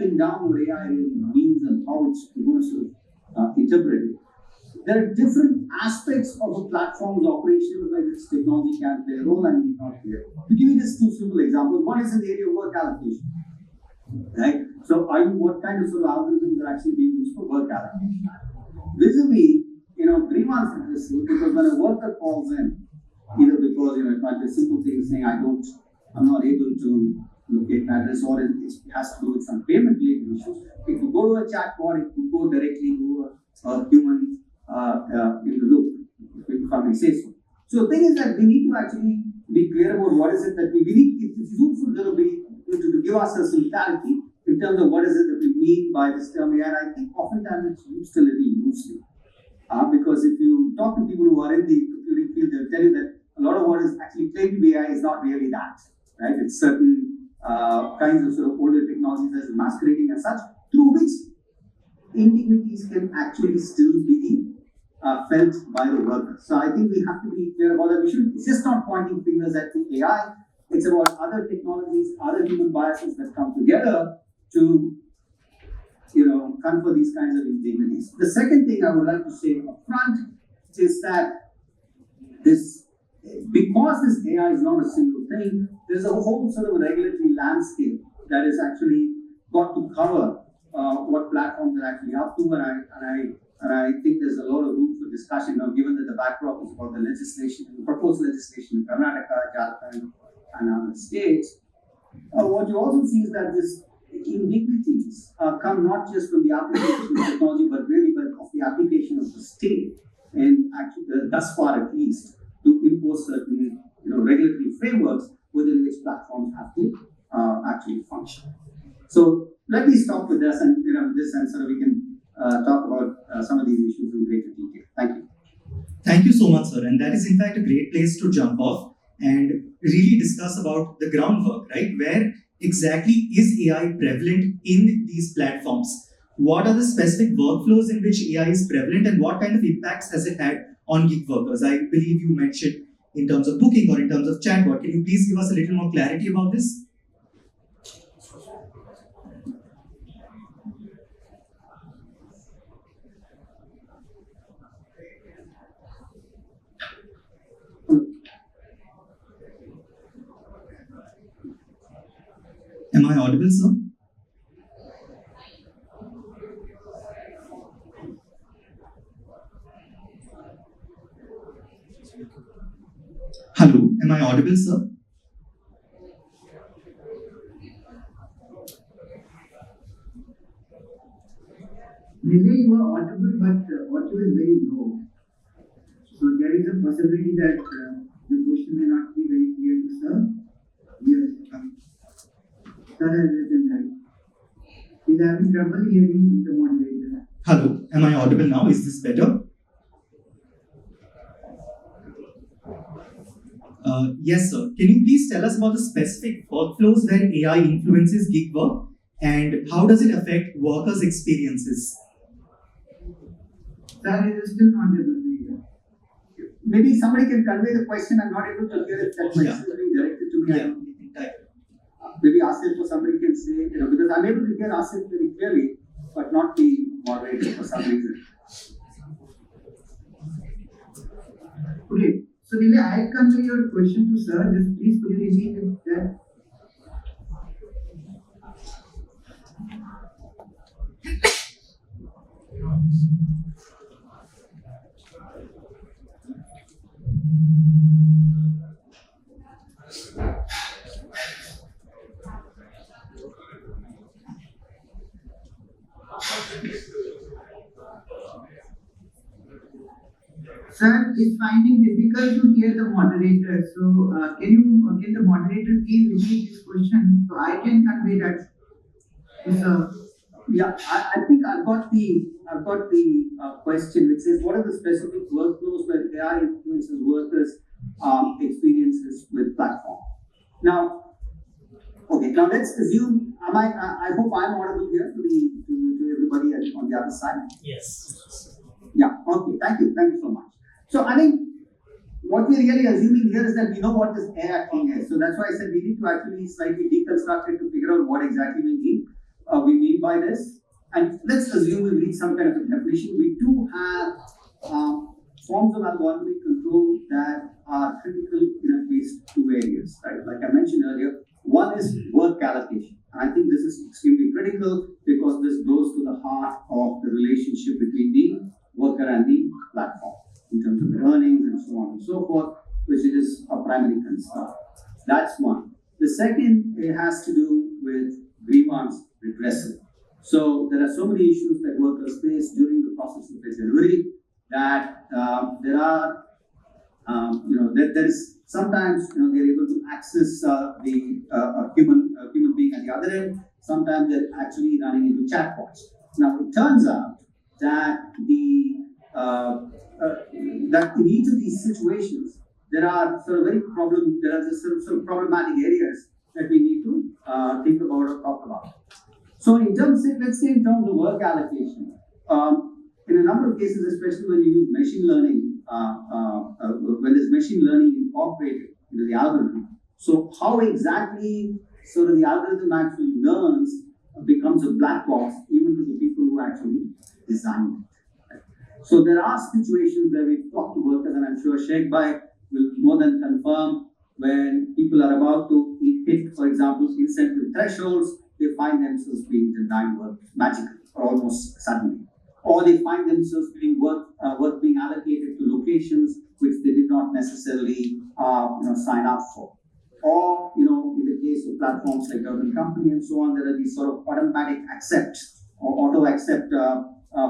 pin down what AI really means and how it's going to interpret it, there are different aspects of a platform's operations where this technology can play a role and need not play a role. To give you just two simple examples, one is in the area of work allocation, right? So, what kind of sort of algorithms are actually being used for work allocation? Vis-a-vis, grievance addressing, because when a worker calls in, either because it might be a simple thing saying I'm not able to locate an address, or it has to do with some payment related issues. If you go to a chatbot, it could go directly to a human in the loop, if I may say so. So the thing is that we need to actually be clear about what is it that we need. It's useful to give ourselves some clarity in terms of what is it that we mean by this term AI. And I think oftentimes it's used a little loosely. Because if you talk to people who are in the computing field, they'll tell you that a lot of what is actually claimed to be AI is not really that, right? It's certain kinds of sort of older technologies as masquerading as such, through which indignities can actually still be felt by the worker. So I think we have to be clear about that. It's just not pointing fingers at the AI. It's about other technologies, other human biases that come together to confer these kinds of indignities. The second thing I would like to say up front is that because this AI is not a single thing, there's a whole sort of regulatory landscape that is actually got to cover what platforms are actually up to, and I think there's a lot of room for discussion now, given that the backdrop is about the proposed legislation in Karnataka, Jharkhand, and other states. What you also see is that this indignities come not just from the application of technology, but really of the application of the state, and actually, thus far at least, to impose certain regulatory frameworks within which platforms have to actually function. So let me stop with this, and this, and so we can talk about some of these issues in greater detail. Thank you. Thank you so much, sir. And that is in fact a great place to jump off and really discuss about the groundwork, right? Where exactly is AI prevalent in these platforms? What are the specific workflows in which AI is prevalent, and what kind of impacts has it had on gig workers? I believe you mentioned in terms of booking or in terms of chatbot. Can you please give us a little more clarity about this? Am I audible, sir? Hello, am I audible, sir? Maybe you are audible, but audio is very low. So there is a possibility that the question may not be very clear to sir. Yes. Sir has written that. He's having trouble hearing the moderator. Hello, am I audible now? Is this better? Yes, sir. Can you please tell us about the specific workflows where AI influences gig work, and how does it affect workers' experiences? Sir is still not able to hear. Maybe somebody can convey the question. I'm not able to hear if that question is being directed to me. Yeah. Maybe Asif or somebody can say, because I'm able to hear Asif very clearly, but not the moderator for some reason. Okay, so Nile, I'll convey your question to sir. Just please could you repeat that? Sir is finding difficult to hear the moderator. So can the moderator please repeat this question so I can convey that to sir? Yeah, I think I've got the question which says, what are the specific workflows where AI influences workers' experiences with platform? Now let's assume. I hope I'm audible here to everybody on the other side. Yes. Yeah. Okay. Thank you so much. So I think what we're really assuming here is that we know what this AI thing is. So that's why I said we need to actually slightly deconstruct it to figure out what exactly we mean. we mean by this. And let's assume we reach some kind of a definition. We do have forms of algorithmic control that are critical in at least two areas, right? Like I mentioned earlier, one is work allocation. And I think this is extremely critical because this goes to the heart of the relationship between the worker and the platform in terms of the earnings and so on and so forth, which is a primary concern. That's one. The second, it has to do with grievance redressal. So there are so many issues that workers face during the process of their delivery that there is sometimes they're able to access the human being at the other end. Sometimes they're actually running into chatbots. Now it turns out that that in each of these situations there are sort of problematic areas that we need to think about or talk about. So in terms of, let's say in terms of work allocation, in a number of cases, especially when you use machine learning, when there's machine learning incorporated into the algorithm, so how exactly sort of the algorithm actually learns becomes a black box even to the people who actually designed it. So there are situations where we talk to workers, and I'm sure Sheikh Bhai will more than confirm, when people are about to hit, for example, incentive thresholds, they find themselves being denied work magically or almost suddenly. Or they find themselves being work being allocated to locations which they did not necessarily sign up for. Or in the case of platforms like Urban Company and so on, there are these sort of automatic accept or auto accept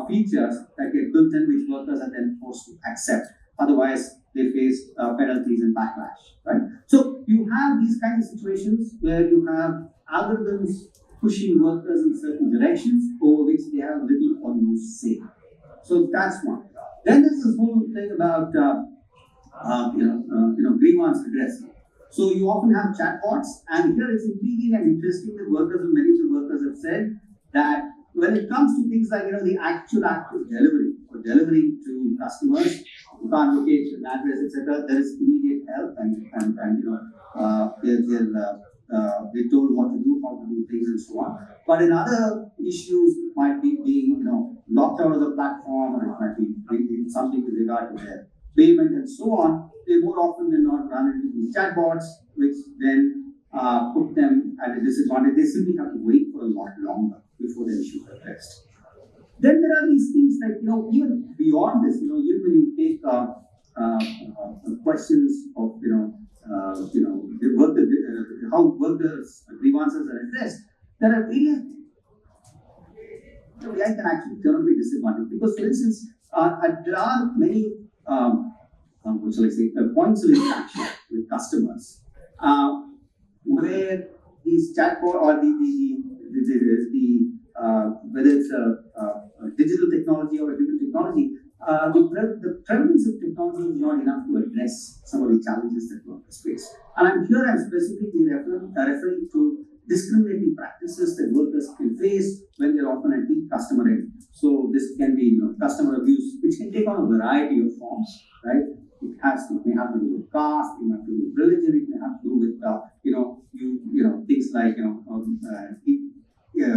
features that get built in, which workers are then forced to accept. Otherwise, they face penalties and backlash. Right. So you have these kinds of situations where you have algorithms pushing workers in certain directions over which they have little or no say. So that's one. Then there's this whole thing about grievance redressal. So you often have chatbots, and here it's intriguing and interesting that many of the workers have said that when it comes to things like the actual act of delivery or delivering to customers, upon location, address, etc., there is immediate help and they're told what to do, how to do things, and so on. But in other issues, it might be being locked out of the platform, or it might be something with regard to their payment and so on. They more often than not run into these chatbots, which then put them at a disadvantage. They simply have to wait for a lot longer before their issues are addressed. Then there are these things like even beyond this, even when you take questions of how workers' grievances are addressed, there are areas AI can actually turn be disadvantaged because, for instance, there are many points of interaction with customers where these chatbot or whether it's a digital technology or a human technology, the prevalence of technology is not enough to address some of the challenges that workers face. And I'm specifically referring to discriminatory practices that workers can face when they're often at the customer end. So this can be customer abuse, which can take on a variety of forms, right? It may have to do with caste, it may have to do with religion, it may have to do with things like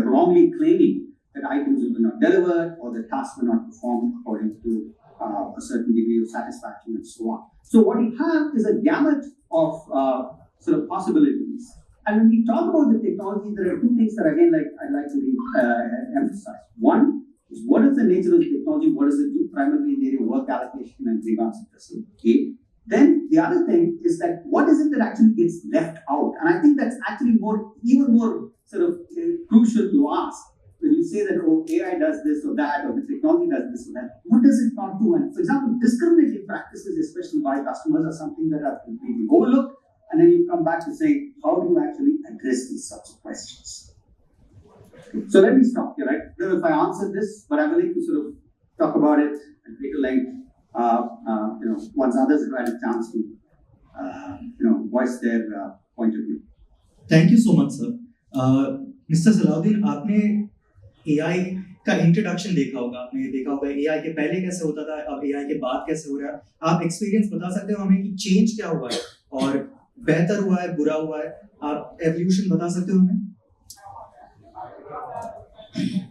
wrongly claiming that items were not delivered or the tasks were not performed according to a certain degree of satisfaction and so on. So what you have is a gamut of sort of possibilities. And when we talk about the technology, there are two things that again I'd like to emphasize. One is, what is the nature of the technology? What does it do? Primarily in the area of work allocation and grievance redressal. Okay. Then the other thing is that what is it that actually gets left out? And I think that's actually even more sort of crucial to ask. When you say that, AI does this or that, or the technology does this or that, what does it not do? And for example, discriminatory practices, especially by customers, are something that are completely overlooked. And then you come back to say, how do you actually address these sorts of questions? So let me stop here, right? I don't know if I answered this, but I'm willing to sort of talk about it at greater length, once others have had a chance to, voice their point of view. Thank you so much, sir. Mr. Salahuddin, आपने AI का introduction देखा होगा, आपने देखा होगा AI के पहले कैसे होता था, अब AI के बाद कैसे हो रहा है. आप एक्सपीरियंस बता सकते हो हमें कि चेंज क्या हुआ है और बेहतर हुआ है, बुरा हुआ है. आप एवोल्यूशन बता सकते हो हमें?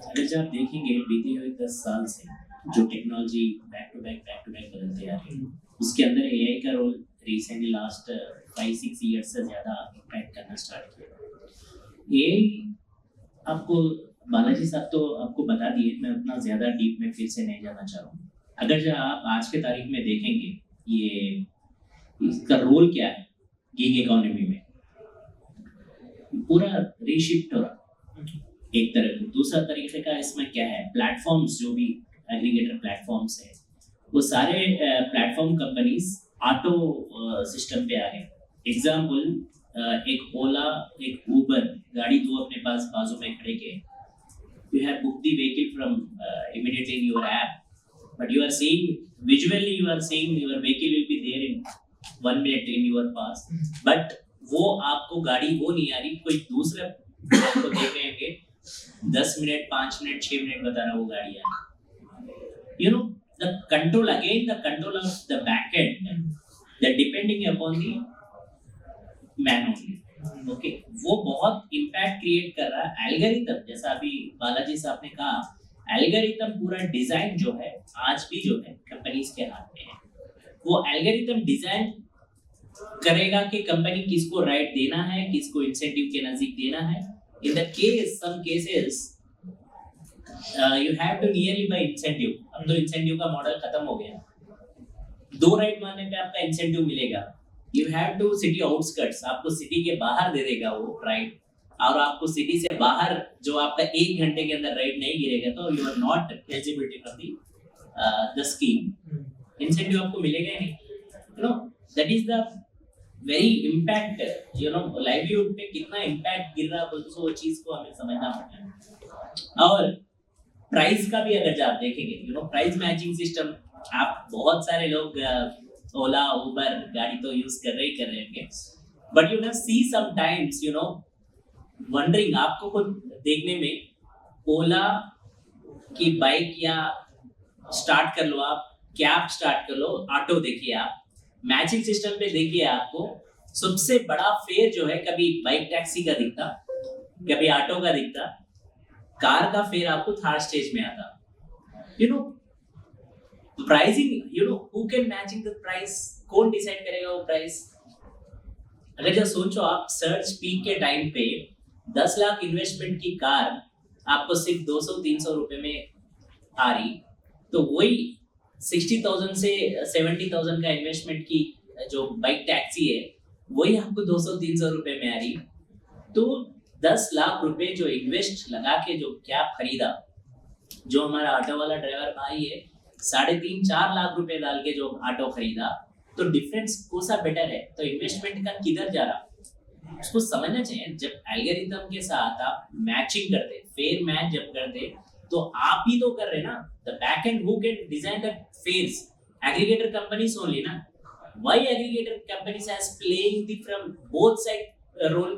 अगर जब आप देखेंगे बीते हुए 10 साल से जो टेक्नोलॉजी बैक टू बैक बदलते आ रही है, उसके अंदर एआई का रोल रिसेंटली लास्ट 5-6 ईयर्स से ज़्यादा इम्पैक्ट करना स्टार्ट किया। एआई आपको बालाजी साहब तो आपको बता दिए, मैं उतना ज़्यादा डीप में फिर से नहीं जाना चाह रहा हूँ। अगर जब आप आज के तारीख में देखेंगे ये इसका रोल क्या है गिग इकोनॉमी में, पूरा रीशिफ्ट हो रहा एक तरह से। दूसरा तरीके का इसमें क्या है, प्लेटफॉर्म्स जो भी एग्रीगेटर प्लेटफॉर्म्स है वो सारे प्लेटफॉर्म कंपनीज ऑटो सिस्टम पे आ गए। एग्जाम्पल एक ओला एक ऊबर गाड़ी दो अपने पास बाजू में खड़े के, you have booked the vehicle from immediately in your app, but you are seeing visually you are seeing your vehicle will be there in 1 minute in your pass, but वो आपको गाड़ी वो नहीं आ रही, कोई दूसरा आपको देख रहे होंगे 10 मिनट 5 मिनट 6 मिनट बता रहा वो गाड़ी आ रही। You know the control of the back end that depending upon the man only. Okay वो बहुत इम्पैक्ट क्रिएट कर रहा है। एल्गोरिथम जैसा अभी बालाजी साहब ने कहा, एल्गोरिथम पूरा डिजाइन जो है आज भी जो है कंपनीज के हाथ में है। वो एल्गोरिथम डिजाइन करेगा कि कंपनी किसको राइट देना है, किसको इंसेंटिव के नजदीक देना है। In the case some cases you have to nearly by incentive. अब तो इंसेंटिव का मॉडल खत्म हो गया, 2 राइट मारने पे आपका इंसेंटिव मिलेगा। You have to city outskirts, आपको सिटी के बाहर दे देगा वो राइट, और आपको सिटी से बाहर जो आपका 1 घंटे के अंदर राइट नहीं गिरेगा तो you are not eligibility from the scheme. Incentive आपको मिलेगा ही नहीं। You know that is the very impact, you know livelihood पे कितना इम्पैक्ट गिर रहा है तो वो चीज को हमें समझना पड़ता है। और प्राइस का भी अगर आप देखेंगे, you know price matching system, आप बहुत सारे लोग ओला उबर गाड़ी तो यूज कर रहे होंगे, but you can see sometimes you know wondering, आपको खुद देखने में ओला की बाइक या स्टार्ट कर लो, आप कैब स्टार्ट कर लो, ऑटो देखिए, आप मैचिंग सिस्टम पे देखिए, आपको सबसे बड़ा फेयर जो है कभी बाइक टैक्सी का दिखता, कभी ऑटो का दिखता, कार का फेयर आपको थर्ड स्टेज में आता। You know pricing, you know who can matching the price, कौन डिसाइड करेगा वो प्राइस। अगर जब सोचो आप सर्च पीक के टाइम पे 10 लाख इन्वेस्टमेंट की कार आपको सिर्फ 200-300 रुपए में आ रही, तो वही 60,000 से 70,000 का इन्वेस्टमेंट की जो बाइक टैक्सी है वही आपको 200-300 रुपए में आ रही। तो 10 लाख रुपए जो इन्वेस्ट लगा के जो कैब खरीदा, जो हमारा ऑटो वाला ड्राइवर भाई है 3.5-4 लाख रुपए डाल के जो ऑटो खरीदा, तो डिफरेंस कौन सा बेटर है, तो इन्वेस्टमेंट का किधर जा रहा उसको समझना चाहिए। जब एल्गोरिथम के साथ आप मैचिंग करते, फेयर मैच जब करते, तो आप ही तो कर रहे ना, the back end who can design the fares, aggregator companies only ना। Why aggregator companies has playing the from both side role.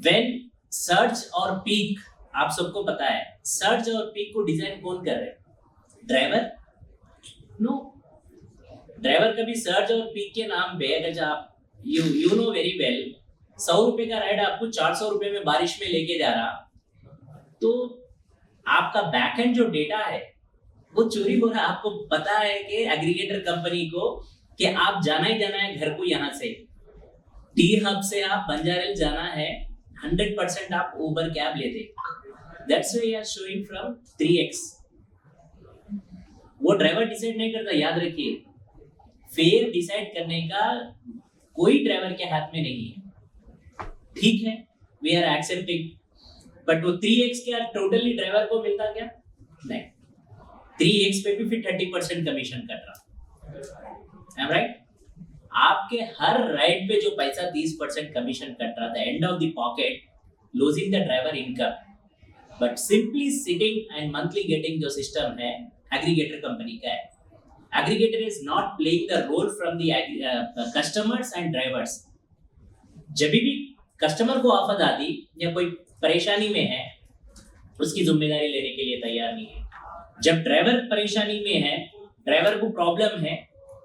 When surge और पीक, आप सबको पता है सर्च और पीक को डिजाइन कौन कर रहे हैं, ड्राइवर नो। ड्राइवर कभी सर्च और पीक के नाम पे अगर आप यू नो वेरी वेल 100 रुपए का राइड आपको 400 रुपए में बारिश में लेके जा रहा, तो आपका बैकएंड जो डेटा है वो चोरी हो रहा है। आपको पता है कि एग्रीगेटर कंपनी को कि आप जाना ही जाना है घर को, यहाँ से टी हब से आप बंजारेल जाना है, 100% आप उबर कैब लेते। That's why we are showing from 3x। वो ड्राइवर डिसाइड नहीं करता, याद रखिए फेयर डिसाइड करने का कोई ड्राइवर के हाथ में नहीं है। ठीक है, वी आर एक्सेप्टिंग, बट वो 3x क्या टोटली ड्राइवर को मिलता क्या? नहीं, 3x पे भी फिर 30% कमीशन कट रहा है, राइट। आपके हर राइड पे जो पैसा 30% कमीशन कट रहा था, and of the pocket losing the driver income. But simply sitting and monthly getting जो सिस्टम है एग्रीगेटर कंपनी का है, aggregator is not playing the role from the customers and drivers. जब भी कस्टमर को आफत आती या कोई परेशानी में है, उसकी जिम्मेदारी लेने के लिए तैयार नहीं है। जब ड्राइवर परेशानी में है, ड्राइवर को प्रॉब्लम है,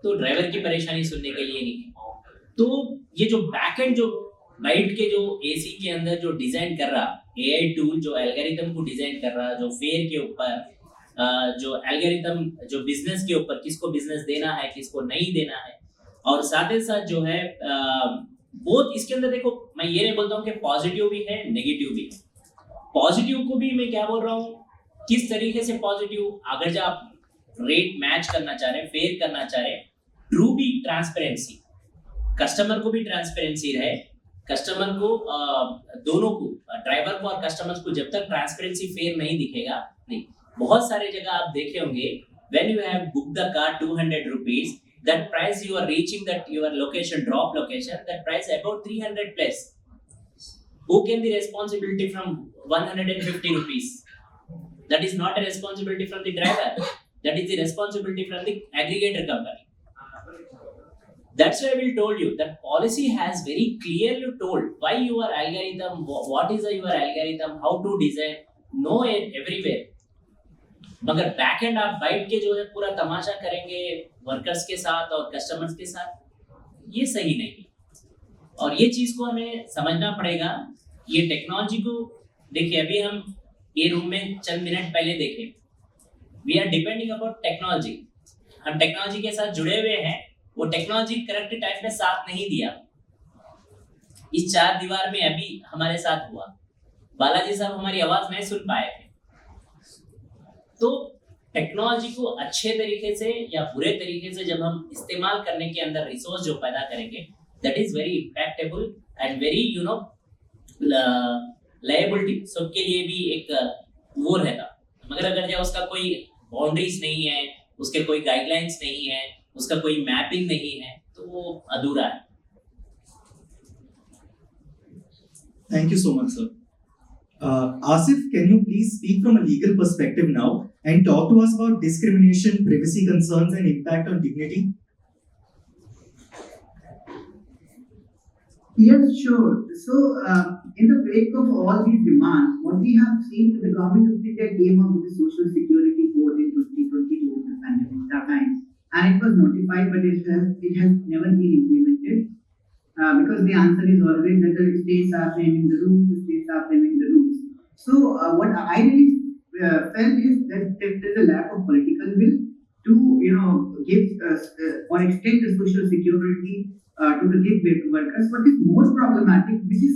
तो ड्राइवर की परेशानी सुनने के लिए नहीं है। तो ये जो बैकएंड जो बैठ के जो एसी के अंदर जो डिजाइन कर रहा एआई टूल, जो एल्गोरिथम को डिजाइन कर रहा, जो फेयर के ऊपर जो एल्गोरिथम जो बिजनेस के ऊपर किसको बिजनेस देना है किसको नहीं देना है, और साथ ही साथ जो है बहुत इसके अंदर देखो, मैं ये नहीं बोलता हूँ कि पॉजिटिव भी है नेगेटिव भी है। पॉजिटिव को भी मैं क्या बोल रहा हूँ, किस तरीके से पॉजिटिव, अगर जो आप रेट मैच करना चाह रहे हैं, फेयर करना चाह रहे हैं, ट्रू भी ट्रांसपेरेंसी, कस्टमर को भी ट्रांसपेरेंसी रहे, कस्टमर को दोनों को, ड्राइवर को और कस्टमर्स को जब तक ट्रांसपेरेंसी फेयर नहीं दिखेगा नहीं। बहुत सारे जगह आप देखे होंगे, when you have book the car 200 rupees, that price you are reaching that your location, drop location, that price about 300 plus. Who can the responsibility from 150 rupees? That is not a responsibility from the driver. That is the responsibility from the aggregator company. That's why we told you that policy has very clearly told why your algorithm, what is your algorithm, how to design, know it everywhere. मगर back and आप बैठ के जो है पूरा तमाशा करेंगे workers के साथ और कस्टमर्स के साथ, ये सही नहीं। और ये चीज को हमें समझना पड़ेगा। ये टेक्नोलॉजी को देखिए, अभी हम ये रूम में चंद मिनट पहले देखे, we are depending about technology, हम टेक्नोलॉजी के साथ जुड़े हुए हैं। वो टेक्नोलॉजी करेक्ट टाइम पे साथ नहीं दिया, इस चार दीवार में अभी हमारे साथ हुआ। बालाजी साहब हमारी आवाज नहीं सुन पाए थे। तो टेक्नोलॉजी को अच्छे तरीके से या बुरे तरीके से जब हम इस्तेमाल करने के अंदर रिसोर्स जो पैदा करेंगे, that is very impactable and very liability सबके लिए भी एक वो रहता। मगर अगर जो उसका कोई बाउंड्रीज नहीं है, उसके कोई गाइडलाइंस नहीं है, उसका कोई मैपिंग नहीं है, तो वो अधूरा है। Thank you so much, sir. Asif, can you please speak from a legal perspective now and talk to us about discrimination, privacy concerns, and impact on dignity? Yes, sure. So, in the wake of all these demands, what we have seen, the government of India came up with the Social Security Code in 2022, the pandemic that time, and it was notified, but it has never been implemented. Because the answer is always that the states are framing the rules, the states are framing the rules. So what I really felt is that there is a lack of political will to give or extend the social security to the gig workers. What is more problematic, which is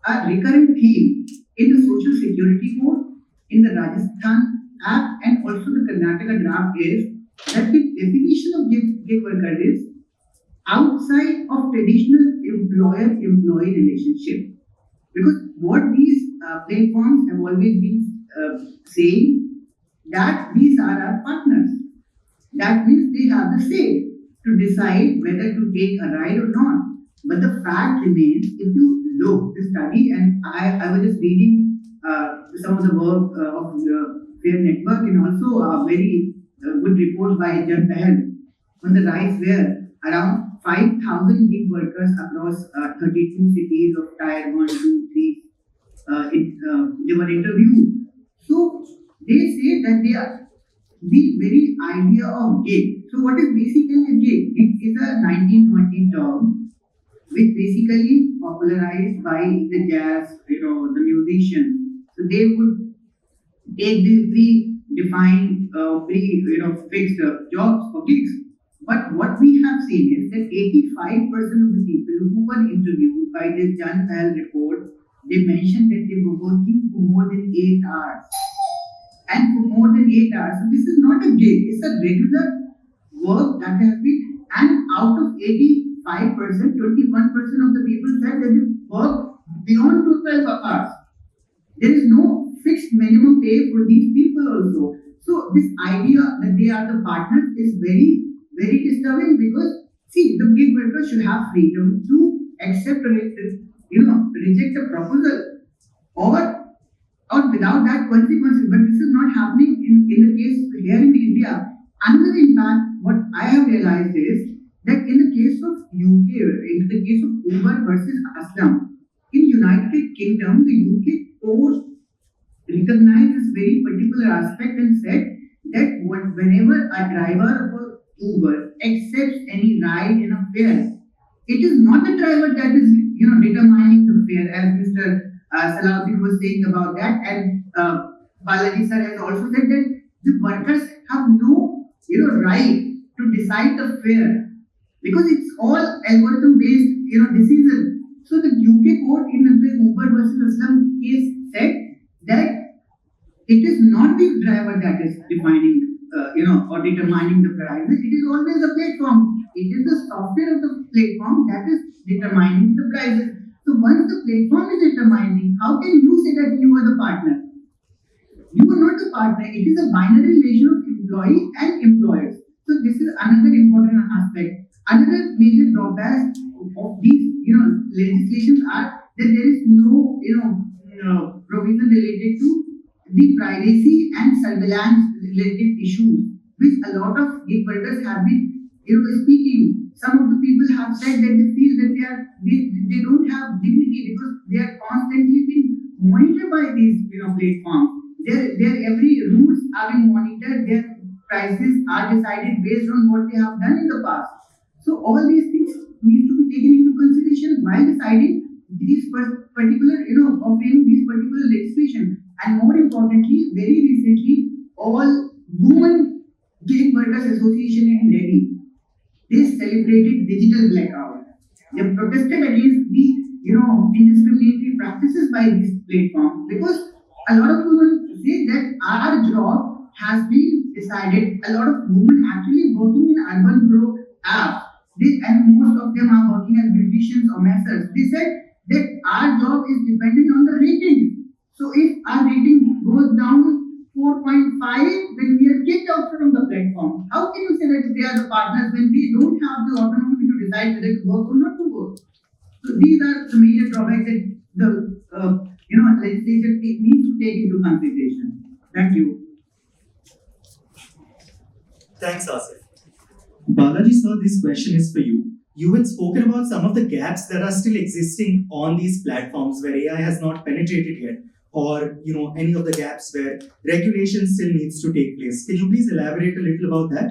a recurrent theme in the social security code, in the Rajasthan Act, and also the Karnataka draft, is that the definition of gig worker is outside of traditional employer-employee relationship. Because what these platforms have always been saying, that these are our partners. That means they have the say to decide whether to take a ride or not. But the fact remains, if you look the study, and I was just reading some of the work of the Fair Network, and also a very good report by Jan Pahal on the rise where around 5,000 gig workers across 32 cities of Tier 1, 2, 3, they were interviewed. So they say that they are the very idea of gig. So what is basically a gig? It is a 1920 term which basically popularized by the jazz, the musicians. So they would take these pre-defined, fixed jobs for gigs. But what we have seen is that 85% of the people who were interviewed by this Jan Pahal report, they mentioned that they were working for more than 8 hours. And for more than 8 hours, so this is not a gig, it's a regular work that has been, and out of 85%, 21% of the people said that they work beyond 12 hours. There is no fixed minimum pay for these people also. So this idea that they are the partners is very, very disturbing, because see, the gig workers should have freedom to accept or reject a proposal or without that consequences. But this is not happening in the case here in India. Another impact, what I have realized is that in the case of UK, in the case of Uber versus Aslam, in United Kingdom, the UK court recognized this very particular aspect and said that whenever a driver of a Uber accepts any ride in a fare, it is not the driver that is determining the fare, as Mr. Salahuddin was saying about that, and Balaji sir has also said that the workers have no right to decide the fare because it's all algorithm based decision. So the UK court in the Uber versus Islam case said that it is not the driver that is defining or determining the prices. It is always the platform. It is the software of the platform that is determining the prices. So once the platform is determining, how can you say that you are the partner? You are not the partner. It is a binary relation of employee and employers. So this is another important aspect. Another major drawback of these legislations are that there is no provision related to the privacy and surveillance related issues, which a lot of gig workers have been speaking. Some of the people have said that they feel that they don't have dignity because they are constantly being monitored by these platforms. Their every routes are being monitored. Their prices are decided based on what they have done in the past. So all these things need to be taken into consideration while deciding these particular of these particular legislation. And more importantly, very recently, all women gig workers association in Delhi, they celebrated digital blackout. They protested against the indiscriminatory practices by these platforms because a lot of women say that our job has been decided. A lot of women actually working in urban pro apps, and most of them are working as beauticians or masseurs. They said that our job is dependent on the rating. So if our rating goes down 4.5, then we are kicked out from the platform. How can you say that they are the partners when they don't have the autonomy to decide whether to work or not to work? So these are the major drawbacks that the legislation needs to take into consideration. Thank you. Thanks, Asif. Balaji sir, this question is for you. You had spoken about some of the gaps that are still existing on these platforms where AI has not penetrated yet, or any of the gaps where regulation still needs to take place. Can you please elaborate a little about that?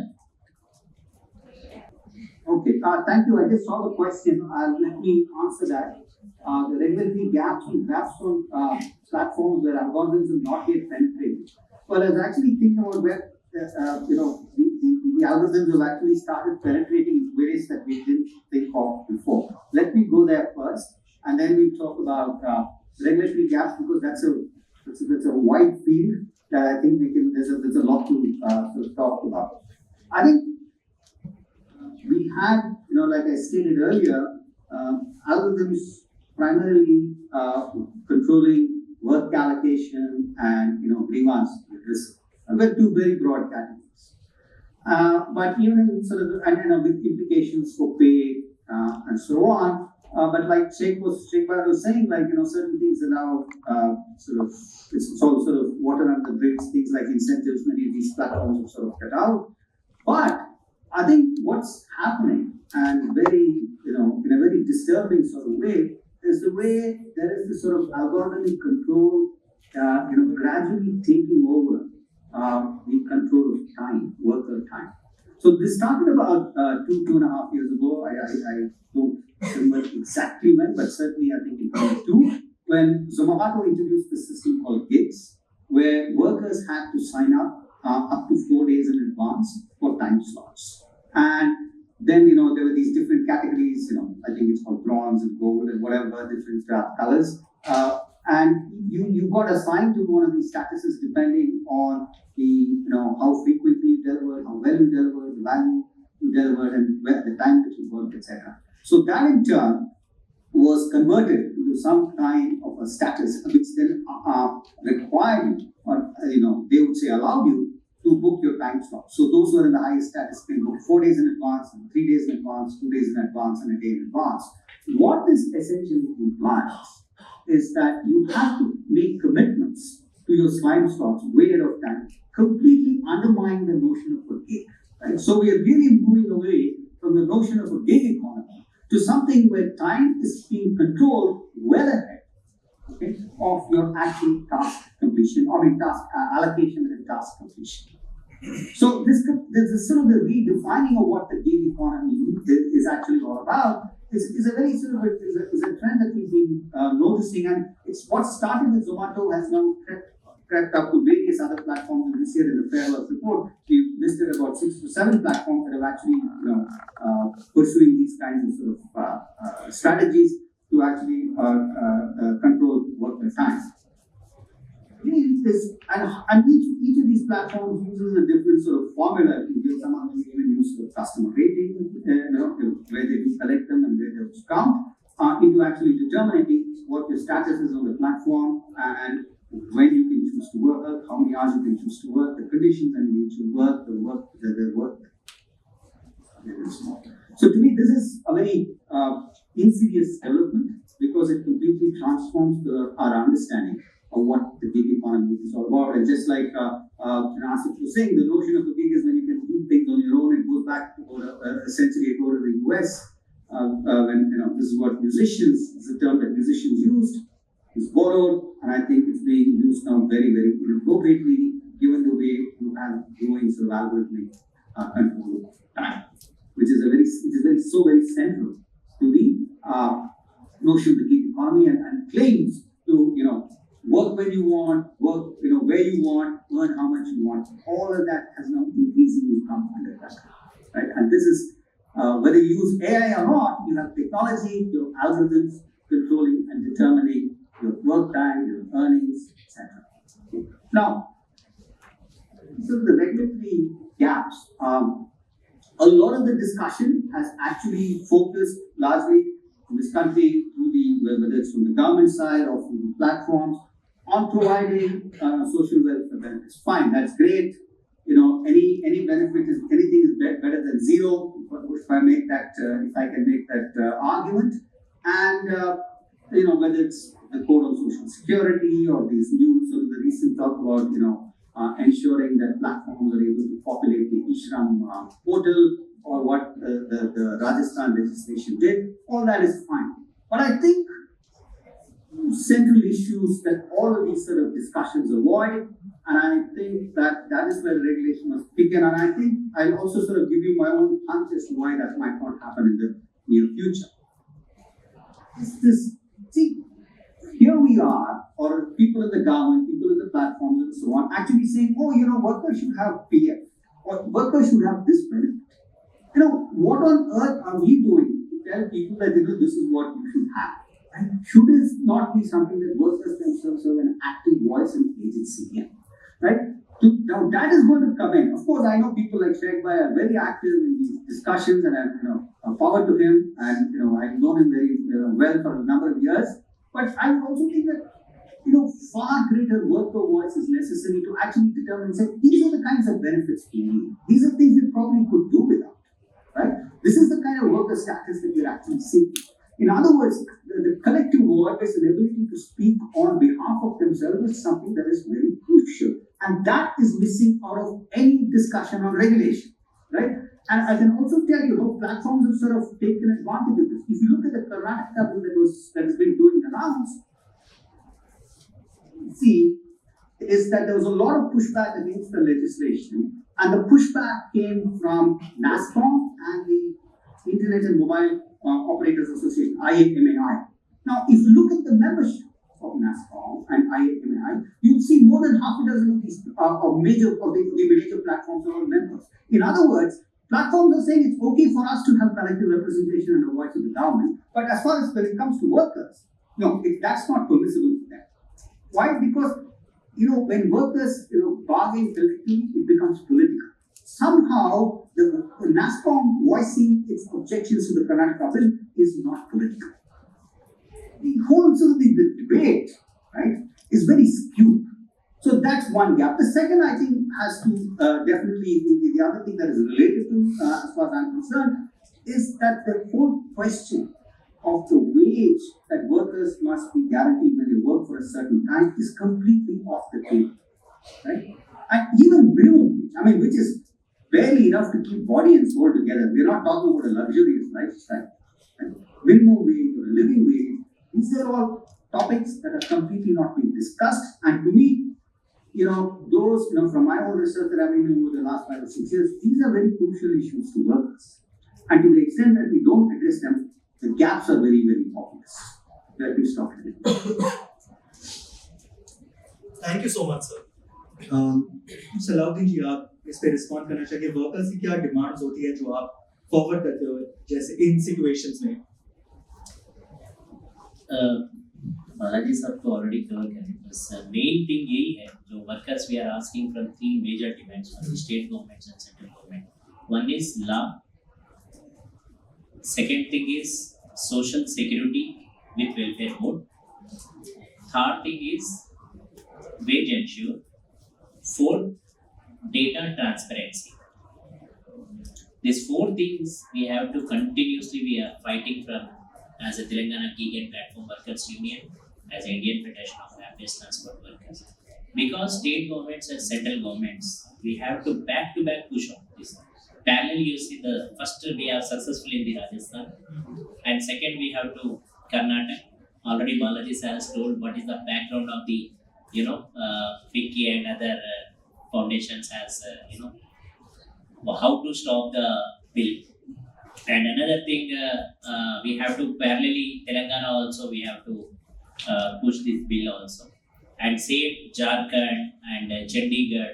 Okay, thank you. I just saw the question. Let me answer that. The regulatory gaps on platforms where algorithms have not yet penetrated. Well, I was actually thinking about where the algorithms have actually started penetrating in ways that we didn't think of before. Let me go there first, and then we'll talk about regulatory gaps because that's a wide field that I think there's a lot to sort of talk about. I think we had, like I stated earlier, algorithms primarily controlling work allocation and nuanced risk. Were two very broad categories. But even in sort of with implications for pay and so on. But like Sheikh was saying, certain things are now it's all sort of water under the bridge. Things like incentives, many of these platforms have sort of cut out. But I think what's happening, and very in a very disturbing sort of way, is the way there is this sort of algorithmic control, gradually taking over the control of time, worker time. So this started about 2.5 years ago. I don't remember exactly when, but certainly I think in 2022, when Zomato introduced this system called gigs, where workers had to sign up to 4 days in advance for time slots. And then, there were these different categories, I think it's called bronze and gold and whatever, different colors. And you got assigned to one of these statuses depending on the, how frequently you delivered, how well you delivered, the value you delivered, and the time that you worked, etc. So that in turn was converted into some kind of a status, which then required you, or they would say allowed you to book your time slot. So those who are in the highest status can book 4 days in advance, 3 days in advance, 2 days in advance, and a day in advance. What this essentially implies is that you have to make commitments to your time slots way ahead of time, completely undermining the notion of a gig. Right? So we are really moving away from the notion of a gig economy to something where time is being controlled well ahead, okay, of your actual task completion, task allocation and task completion. So this is sort of the redefining of what the gig economy is actually all about. is a very sort of is a trend that we've been noticing, and it's what started with Zomato has now crept up to various other platforms. And this year in the Fair Work report, we've listed about 6 to 7 platforms that have actually pursuing these kinds of sort of strategies to actually control worker time. And each of these platforms uses a different sort of formula. Some of them even use sort of customer rating, where they do collect them and where they count into actually determining what your status is on the platform and when you can choose to work, how many hours you can choose to work, the conditions under which you work, the work. So to me, this is a very insidious development because it completely transforms our understanding of what the gig economy is all about. And just like Asif was saying, the notion of a gig is when you can do things on your own. It goes back to about a century ago to the US, when this is what it's a term that musicians used. It's borrowed, and I think it's being used now very, very inappropriately, given the way you have growing sort of algorithmic control time, which is very central to the notion of the gig economy and claims to work when you want, work where you want, earn how much you want. All of that has now increasingly come under pressure, right? And this is whether you use AI or not, you have technology, your algorithms controlling and determining your work time, your earnings, etc. Now, so the regulatory gaps. A lot of the discussion has actually focused largely in this country whether it's from the government side or from the platforms, on providing social welfare benefits. Fine, that's great. Any benefit is anything is better than zero. If I can make that argument, and whether it's the code on social security or these new sort of the recent talk about ensuring that platforms are able to populate the e-Shram portal or what the Rajasthan legislation did, all that is fine. But I think central issues that all of these sort of discussions avoid, and I think that is where regulation must begin. And I think I'll also sort of give you my own hunch as to why that might not happen in the near future. Here we are, or people in the government, people in the platforms and so on, actually saying, workers should have PF, or workers should have this benefit. What on earth are we doing to tell people that this is what you should have? Right? Should this not be something that workers themselves have an active voice and agency in? Right? Now that is going to come in. Of course, I know people like Sheikh Bhai are very active in these discussions, and I'm power to him, and I've known him very well for a number of years. But I would also think that far greater worker voice is necessary to actually determine and say these are the kinds of benefits we need. These are things we probably could do without. Right? This is the kind of worker status that we're actually seeking. In other words, the collective voice and ability to speak on behalf of themselves is something that is very crucial. And that is missing out of any discussion on regulation. Right? And I can also tell you, platforms have sort of taken advantage of this. If you look at the Karnataka bill that has been doing the rounds, is that there was a lot of pushback against the legislation, and the pushback came from NASCOM and the Internet and Mobile Operators Association, IAMAI. Now, if you look at the membership of NASCOM and IAMAI, you'll see more than half a dozen of these the major platforms are all members. In other words, platforms are saying it's okay for us to have collective representation and a voice of the government, but as far as when it comes to workers, that's not permissible for them. Why? Because when workers bargain collectively, it becomes political. Somehow, the NASCOM voicing its objections to the Karnataka bill is not political. The whole sort of the debate, right, is very skewed. So that's one gap. The second, I think, has to definitely, the other thing that is related to, as far as I'm concerned, is that the whole question of the wage that workers must be guaranteed when they work for a certain time is completely off the table, right? And even minimum wage, which is barely enough to keep body and soul together. We're not talking about a luxurious lifestyle. Right? Minimum wage or a living wage, these are all topics that are completely not being discussed. And to me, those, from my own research that I've been doing over the last 5 or 6 years, these are very crucial issues to workers. And to the extent that we don't address them, The gaps are very, very obvious. Let me stop here. Thank you so much sir. Salauddin ji, आप इस पे respond करना चाहिए। Workers की क्या demands होती है जो आप फॉरवर्ड करते हो जैसे इन सिचुएशंस में? बालाजी साहब तो ऑलरेडी कवर करें, बस मेन थिंग यही है जो workers we are asking from three major demands from state governments and central government. One is law, second thing is social security with welfare board, third thing is wage ensure, fourth data transparency. These four things we have to continuously we are fighting from as a Telangana Gig and Platform Workers Union, as an Indian Federation of Airways Transport Workers. Because state governments and central governments, we have to back push on this. Parallel, you see the first we are successful in the Rajasthan, and second we have to Karnataka. Already Balaji has told what is the background of the FICCI and other foundations as how to stop the bill. And another thing, we have to parallelly Telangana also we have to push this bill also, and same Jharkhand and Chandigarh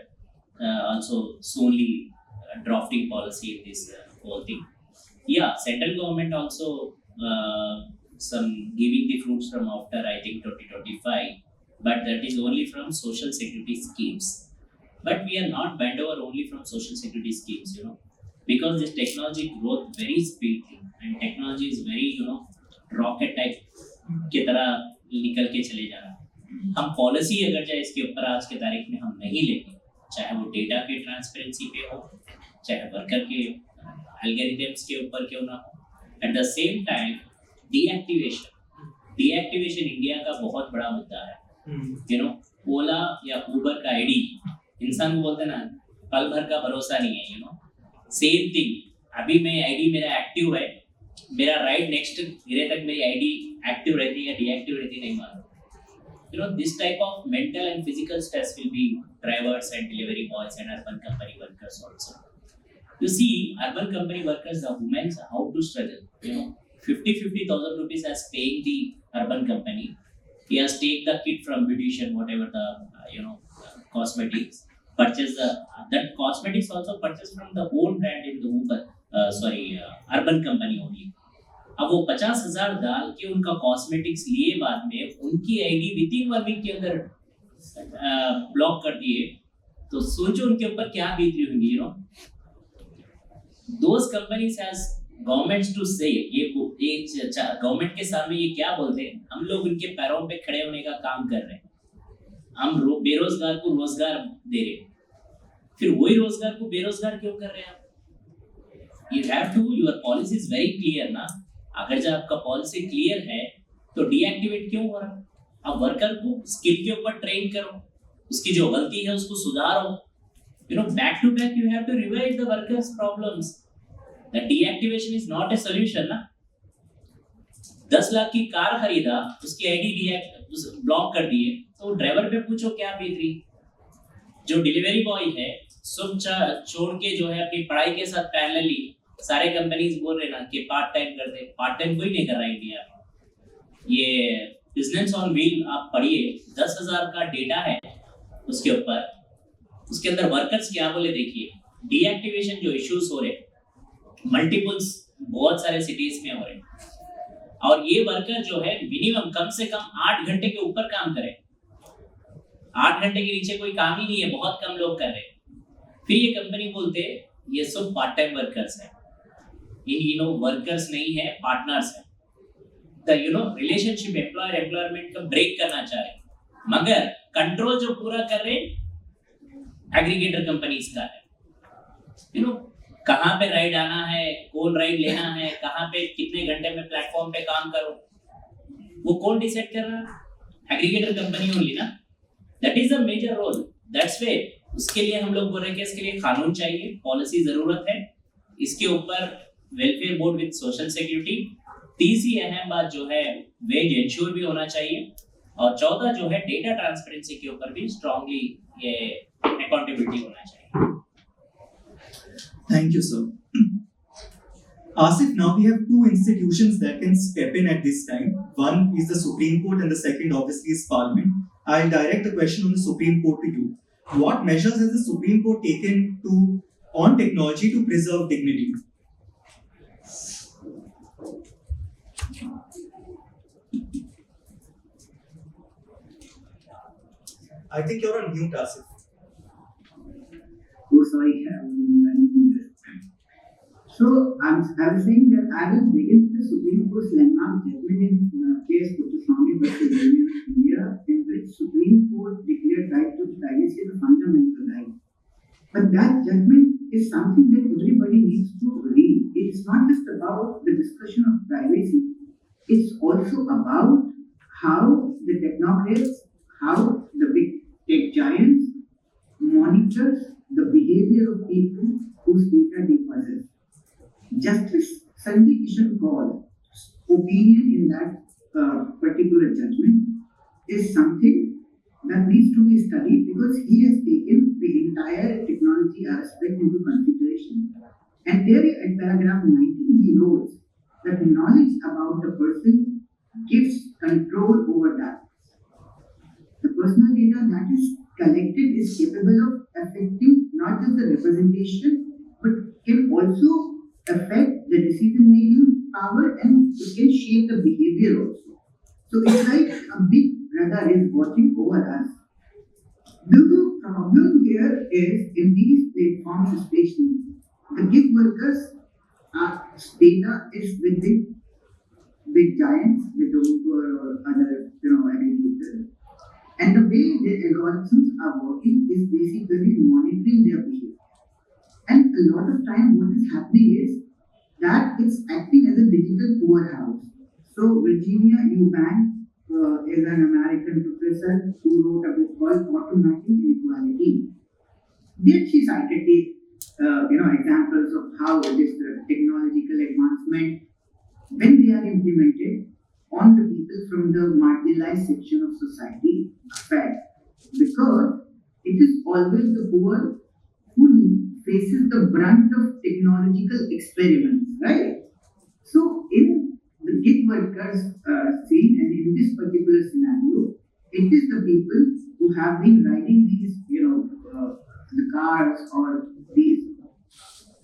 also soonly drafting policy in this whole thing. Yeah, central government also some giving the fruits from after I think 2025, but that is only from social security schemes. But we are not bent over only from social security schemes, because this technology growth very speedily and technology is very rocket type की तरह निकल के चले जा रहा है. हम policy अगर चाहे इसके ऊपर आज के तारीख में हम नहीं लेंगे, चाहे वो डेटा के ट्रांसपेरेंसी पे हो, चाहे वर्कर के एल्गोरिथम्स के ऊपर क्यों ना हो, at the same time deactivation India का बहुत बड़ा मुद्दा है. ओला या उबर का आईडी इंसान को बोलते ना पल भर का भरोसा नहीं है. सेम थिंग, अभी मैं आईडी मेरा एक्टिव है, मेरा राइट नेक्स्ट गिरे तक मेरी आईडी एक्टिव रहती है डीएक्टिव रहती नहीं मालूम. This type of mental and physical stress will be drivers and delivery boys and urban company workers also. You see, urban company workers, the women, how to struggle. 50,000 rupees as paying the urban company. He has take the kit from beautician, whatever the cosmetics. Purchase that cosmetics also purchase from the own brand in the Uber. Urban company only. अब वो 50,000 डाल के उनका cosmetics लिए बाद में उनकी ID within 1 week के अंदर ब्लॉक कर दिए, तो सोचो उनके ऊपर क्या बीत रही होंगी. Those companies has governments to say, ये गवर्नमेंट के सामने ये क्या बोलते हैं, हम लोग उनके पैरों पे खड़े होने का काम कर रहे हैं, हम बेरोजगार को रोजगार दे रहे हैं. फिर वही रोजगार को बेरोजगार क्यों कर रहे हैं आप? You have to, your policy is very clear ना. अगर जब आपका पॉलिसी क्लियर है तो डीएक्टिवेट क्यों हो रहा? अब वर्कर को स्किल के ऊपर ट्रेन करो, उसकी जो गलती है उसको सुधारो. Back to back you have to revive the workers problems. The deactivation is not a solution ना. 10 लाख की कार खरीदा, उसकी आईडी ब्लॉक कर दिए, तो ड्राइवर पे पूछो क्या बीत रही. जो डिलीवरी बॉय है सब छोड़ के जो है अपनी पढ़ाई के साथ पैरेलली सारे कंपनीज बोल रहे ना कि पार्ट टाइम कर दे. पार्ट टाइम कोई नहीं कर रहा इंडिया में. ये बिजनेस ऑन व्हील आप पढ़िए, 10,000 का डेटा है उसके ऊपर, उसके अंदर वर्कर्स क्या बोले देखिए. डीएक्टिवेशन जो इश्यूज हो रहे मल्टीपल्स बहुत सारे सिटीज में हो रहे, और ये वर्कर जो है मिनिमम कम से कम 8 घंटे के ऊपर काम करे. 8 घंटे के नीचे कोई काम ही नहीं है, बहुत कम लोग कर रहे. फिर ये कंपनी बोलते ये सब पार्ट टाइम वर्कर्स है. वर्कर्स नहीं है, पार्टनर्स है. द रिलेशनशिप एम्प्लॉयर एम्प्लॉयमेंट का ब्रेक करना चाह रहे, मगर कंट्रोल जो पूरा कर रहे एग्रीगेटर कंपनीज का है. कहाँ पे राइड आना है, कौन राइड लेना है, कहाँ पे कितने घंटे में प्लेटफॉर्म पे काम करो, वो कौन डिसाइड कर रहा है? एग्रीगेटर कंपनी ओनली ना. That is the major role. That's way उसके लिए हम लोग बोल रहे हैं कि इसके लिए कानून चाहिए, पॉलिसी जरूरत है, इसके ऊपर welfare board with social security. तीसरी अहम बात जो है वेज इंश्योर भी होना चाहिए, और 14 जो है डेटा ट्रांसपेरेंसी के ऊपर भी स्ट्रांगली ये अकाउंटेबिलिटी होना चाहिए. Thank you sir. Asif, now we have two institutions that can step in at this time. One is the Supreme Court, and the second, obviously, is Parliament. I'll direct the question on the Supreme Court to you. What measures has the Supreme Court taken on technology to preserve dignity? I think you're on mute, Asif. Oh, sorry. So I was saying that I will begin with the Supreme Court's landmark judgment in case Kutuswamy versus Union of India, in which Supreme Court declared right to privacy as a fundamental right. But that judgment is something that everybody needs to read. It's not just about the discussion of privacy. It's also about how the technocrats, how the big tech giants monitors the behavior of people whose data they possess. Justice Sanjay Kishan Kaul's opinion in that particular judgment is something that needs to be studied because he has taken the entire technology aspect into consideration. And there at paragraph 19, he notes that knowledge about the person gives control over that. The personal data that is collected is capable of affecting not just the representation, but can also affect the decision making power and it can shape the behavior also. So it's like a big brother is watching over us. The problem here is in these platforms, especially the gig workers' data is with the big giants, with Uber or other aggregators. And the way their algorithms are working is basically monitoring their behavior. And a lot of time what is happening is that it's acting as a digital poorhouse. So Virginia Eubank is an American professor who wrote a book called Automatic Inequality. There she cited examples of how this technological advancement, when they are implemented on the people from the marginalized section of society, affect because it is always the poor who faces the brunt of technological experiments, right? So in the gig workers scene and in this particular scenario, it is the people who have been riding these, the cars or these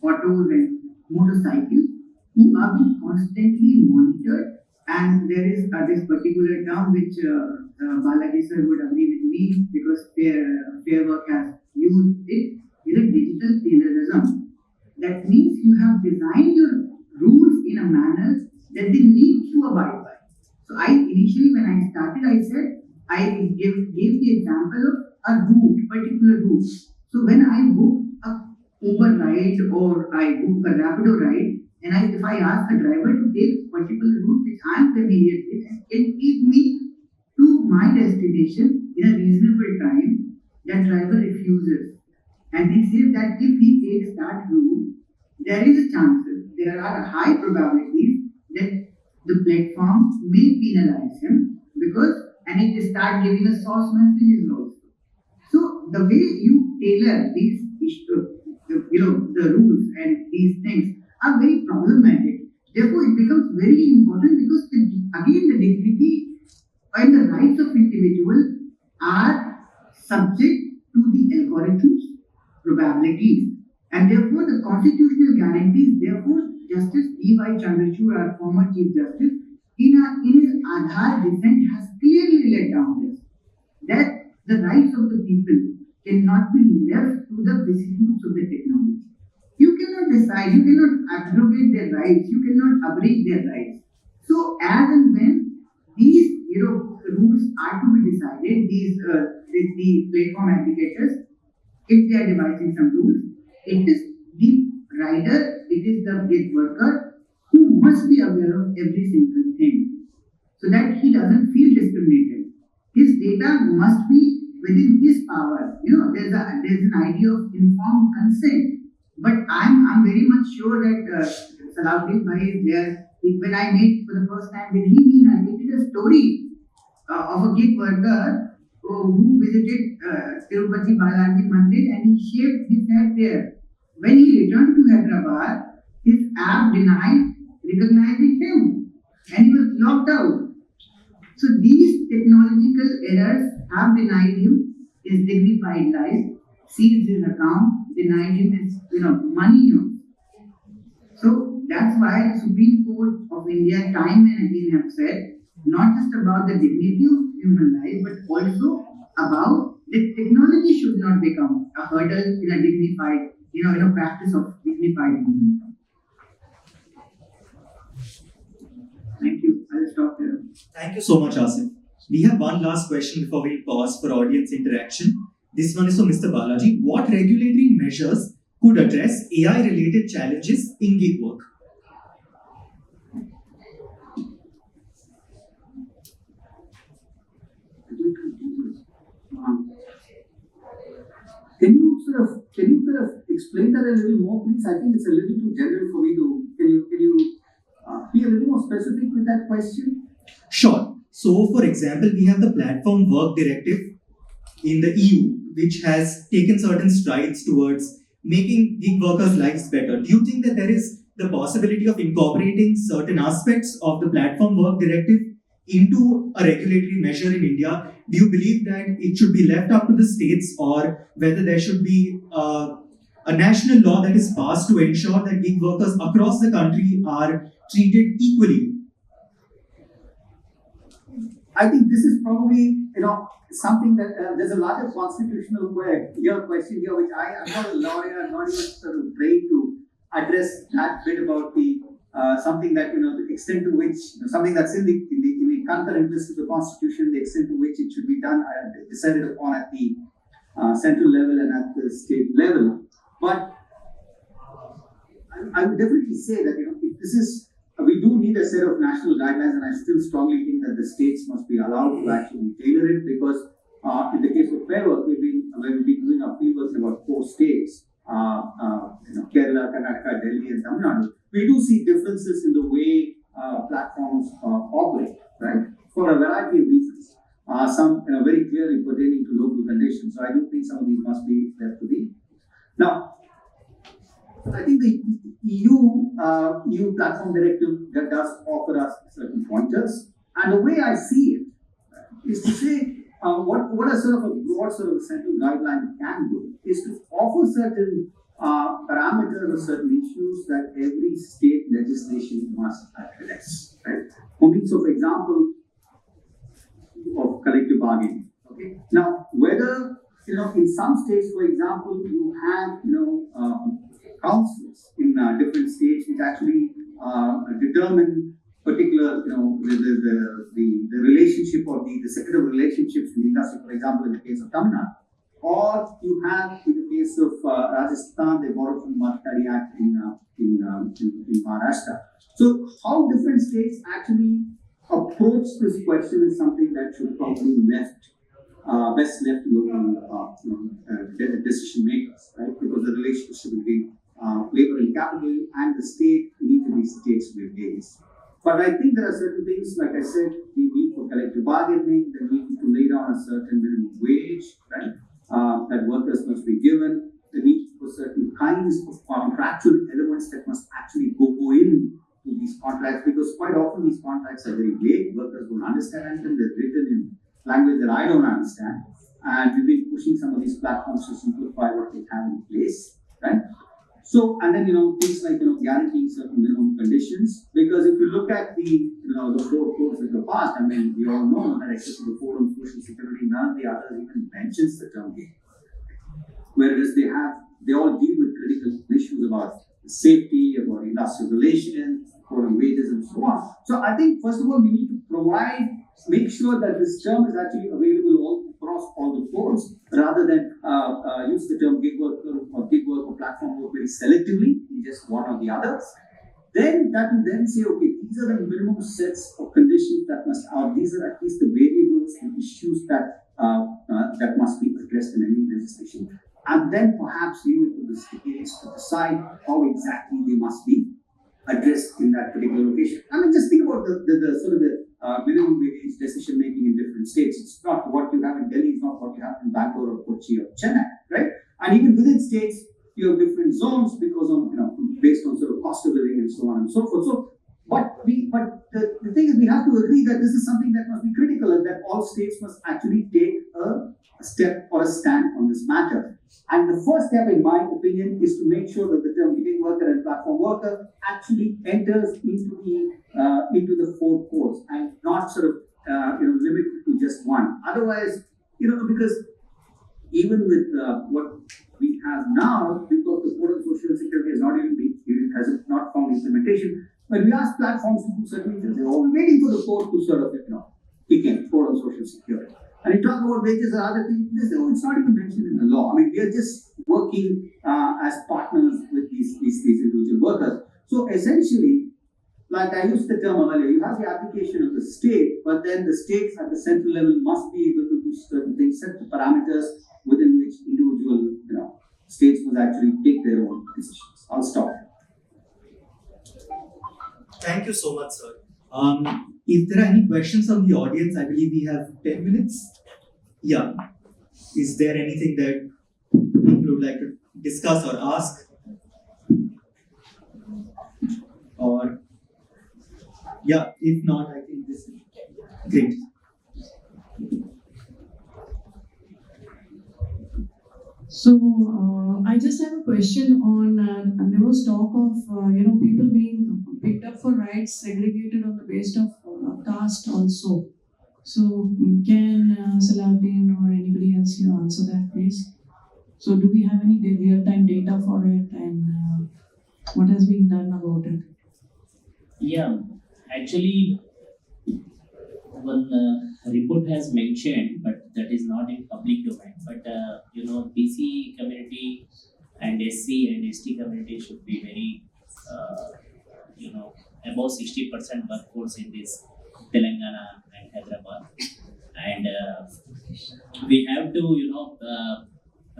autos and motorcycles who are being constantly monitored. And there is this particular term which Balaji sir would agree with me because Fair Work has used it. Is a digital Taylorism. That means you have designed your rules in a manner that they need to abide by. So I initially when I started, I said I gave the example of a route, particular route. So when I book a Uber ride or I book a Rapido ride, and if I ask the driver to take particular route which I am familiar with and can take me to my destination in a reasonable time, that driver refuses. And he says that if he takes that route, there is a chance, there are high probabilities that the platform may penalize him and it start giving a source messages also. So the way you tailor these the rules and these things are very problematic. Therefore, it becomes very important because again the dignity and the rights of individuals are subject to the algorithms probabilities, and therefore the constitutional guarantees. Therefore, Justice D.Y. Chandrachud, our former Chief Justice, in his Aadhaar dissent has clearly laid down this, that the rights of the people cannot be left to the vicissitudes of the technology. You cannot decide, you cannot abrogate their rights, you cannot abridge their rights. So as and when these rules are to be decided, the platform aggregators, if they are devising some rules, it is the rider, it is the gig worker who must be aware of every single thing so that he doesn't feel discriminated. His data must be within his power. There's an idea of informed consent, but I'm very much sure that Salahuddin Bhai is there. When I met for the first time with him, he narrated a story of a gig worker who visited Tirupati Balaji Mandir and he shaved his head there. When he returned to Hyderabad, his app denied recognizing him and he was locked out. So these technological errors have denied him his dignified life, seized his account, denied him his money. So that's why the Supreme Court of India time and again have said not just about the dignity of human life, but also about that technology should not become a hurdle in a dignified, in a practice of dignified human life. Thank you. I'll stop there. Thank you so much, Asif. We have one last question before we pause for audience interaction. This one is from Mr. Balaji. What regulatory measures could address AI-related challenges in gig work? Can you sort of explain that a little more, please? I think it's a little too general for me to. Can you be a little more specific with that question? Sure. So, for example, we have the Platform Work Directive in the EU, which has taken certain strides towards making gig workers' lives better. Do you think that there is the possibility of incorporating certain aspects of the Platform Work Directive into a regulatory measure in India? Do you believe that it should be left up to the states, or whether there should be a national law that is passed to ensure that gig workers across the country are treated equally? I think this is probably, something that there's a larger constitutional question here, which I'm not a lawyer, I'm not even sort of trained to address that bit about the something that, the extent to which, something that's in the concurrent list of the Constitution, the extent to which it should be done, decided upon at the central level and at the state level. But I would definitely say that, if this is, we do need a set of national guidelines, and I still strongly think that the states must be allowed to actually tailor it, because in the case of fair work, we've been doing our fieldwork in about 4 states, Kerala, Karnataka, Delhi, and Tamil Nadu. We do see differences in the way platforms operate, right, for a variety of reasons. Some very clearly pertaining to local conditions. So I do think some of these must be left to be. Now, I think the EU Platform Directive that does offer us certain pointers, and the way I see it is to say what a sort of a broad sort of central guideline can do is to offer certain parameters or certain issues that every state legislation must address. Right? So, for example, of collective bargaining. Okay. Now, whether in some states, for example, you have councils in different states which actually determine particular, the relationship or the set of relationships in the industry. For example, in the case of Tamil Nadu, or you have in the case of Rajasthan, they borrowed from the Marketari Act in Maharashtra. So, how different states actually approach this question is something that should probably best left to local decision makers, right? Because the relationship between labor and capital and the state in each of these states will vary. But I think there are certain things, like I said, we need for collective bargaining, then we need to lay down a certain minimum wage, right? That workers must be given, the need for certain kinds of contractual elements that must actually go in to these contracts, because quite often these contracts are very vague, workers don't understand them, they're written in language that I don't understand, and we've been pushing some of these platforms to simplify what they have in place, right? So, and then things like guaranteeing certain minimum conditions, because if you look at the 4 codes in the past, I mean, we all know that except for the Code on Social Security, none of the others even mentions the term gig. Whereas they all deal with critical issues about safety, about industrial relations, code on wages, and so on. So I think first of all we need to make sure that this term is actually available across all the codes, rather than use the term gig work or platform work very selectively in just one or the others. Then that will then say, okay, these are the minimum sets of conditions that must out. These are at least the variables and issues that must be addressed in any legislation. And then perhaps leave it to the states to decide how exactly they must be addressed in that particular location. I mean, just think about the sort of the minimum wage decision making in different states. It's not what you have in Delhi, it's not what you have in Bangalore or Kochi or Chennai, right? And even within states, you have different zones because of based on sort of cost of living and so on and so forth. So, but the thing is, we have to agree that this is something that must be critical and that all states must actually take a step or a stand on this matter. And the first step, in my opinion, is to make sure that the term gig worker and platform worker actually enters into the four cores and not sort of limited to just one. Otherwise, because even with what we have now, because the Code of Social Security has not found implementation. When we ask platforms to do certain things, we're waiting for the code to sort of kick in, Code of Social Security. And you talk about wages or other things, it's not even mentioned in the law. I mean, we are just working as partners with these individual workers. So essentially, like I used the term earlier, you have the application of the state, but then the states at the central level must be able to do certain things, set the parameters within which individual states must actually take their own decisions. I'll stop. Thank you so much, sir. If there are any questions from the audience, I believe we have 10 minutes. Yeah. Is there anything that people would like to discuss or ask? Or, yeah, if not, I think this is great. So I just have a question on, there was talk of people being picked up for rights segregated on the basis of caste also. So can Salahuddin or anybody else here answer that, please? So do we have any real-time data for it, and what has been done about it? Yeah, actually, one report has mentioned, but that is not in public domain. But BC community and SC and ST community should be very, above 60% workforce in this Telangana and Hyderabad, and we have to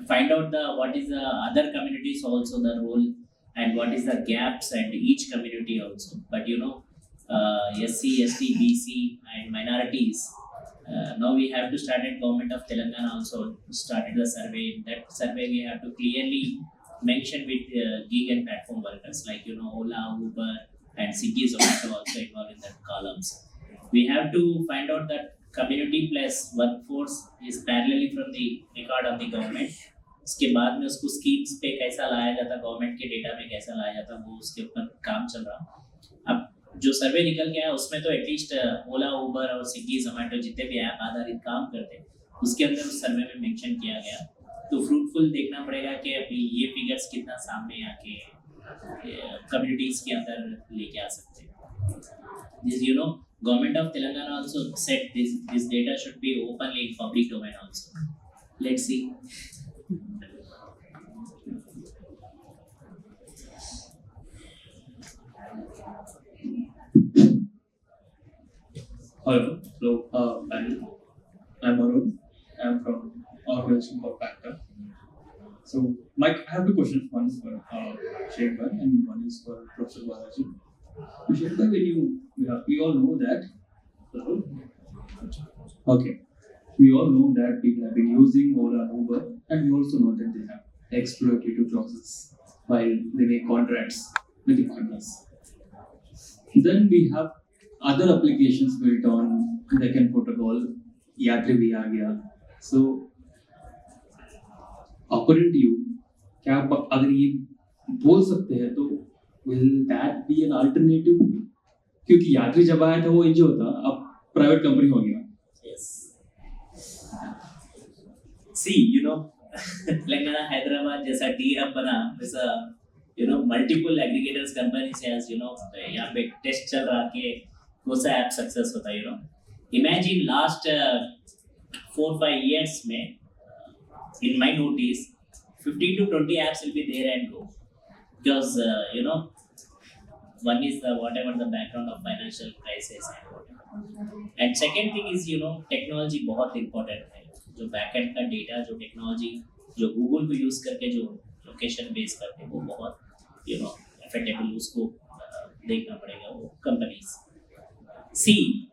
find out what is the other communities also the role and what is the gaps and each community also. But SC, ST, BC and minorities. Now we have to start at government of Telangana also started the survey. In that survey we have to clearly mention with gig and platform workers like Ola, Uber and Swiggy, Zomato also involved in that columns. We have to find out that community plus workforce is parallelly from the record of the government. उसके बाद में उसको schemes पे कैसा लाया जाता, government के data में कैसा लाया जाता, वो उसके ऊपर काम चल रहा. अब जो सर्वे निकल के आया उसमें तो एटलीस्ट ओला, उबर और स्विगी, जोमेटो जितने भी ऐप आधारित काम करते हैं उसके अंदर उस सर्वे में मेंशन किया गया. तो फ्रूटफुल देखना पड़ेगा कि अभी ये फिगर्स कितना सामने आके कम्युनिटीज के अंदर लेके आ सकते हैं. Government of Telangana also said this data should be openly in public domain also. Let's see. Hello, I'm Arun. I'm from organization called Factor. So, Mike, I have two questions. One is for Sheikh Bhai and one is for Professor Balaji. Sheikh Bhai, we all know that. Okay. We all know that people have been using Ola and Uber, and we also know that they have exploitative clauses while they make contracts with the partners. Then we have other applications built on the Ken protocol, Yatri bhi aa gaya. So, according to you, क्या आप अगर ये बोल सकते हैं तो will that be an alternative? क्योंकि यात्री जब आया था वो एनजीओ था, अब प्राइवेट कंपनी हो गया. Yes. See, Telangana, Hyderabad जैसा टी हब बना वैसा multiple aggregators companies has यहाँ पे टेस्ट चल रहा कि कौन सा ऐप सक्सेस होता है. Imagine last 4-5 years में in my notice 15 to 20 apps will be there and go because one is the whatever the background of financial crisis and whatever. And second thing is technology बहुत important है. जो backend का data, जो technology, जो Google को use करके जो location base करते हैं वो बहुत affectable, उसको देखना पड़ेगा वो companies. See,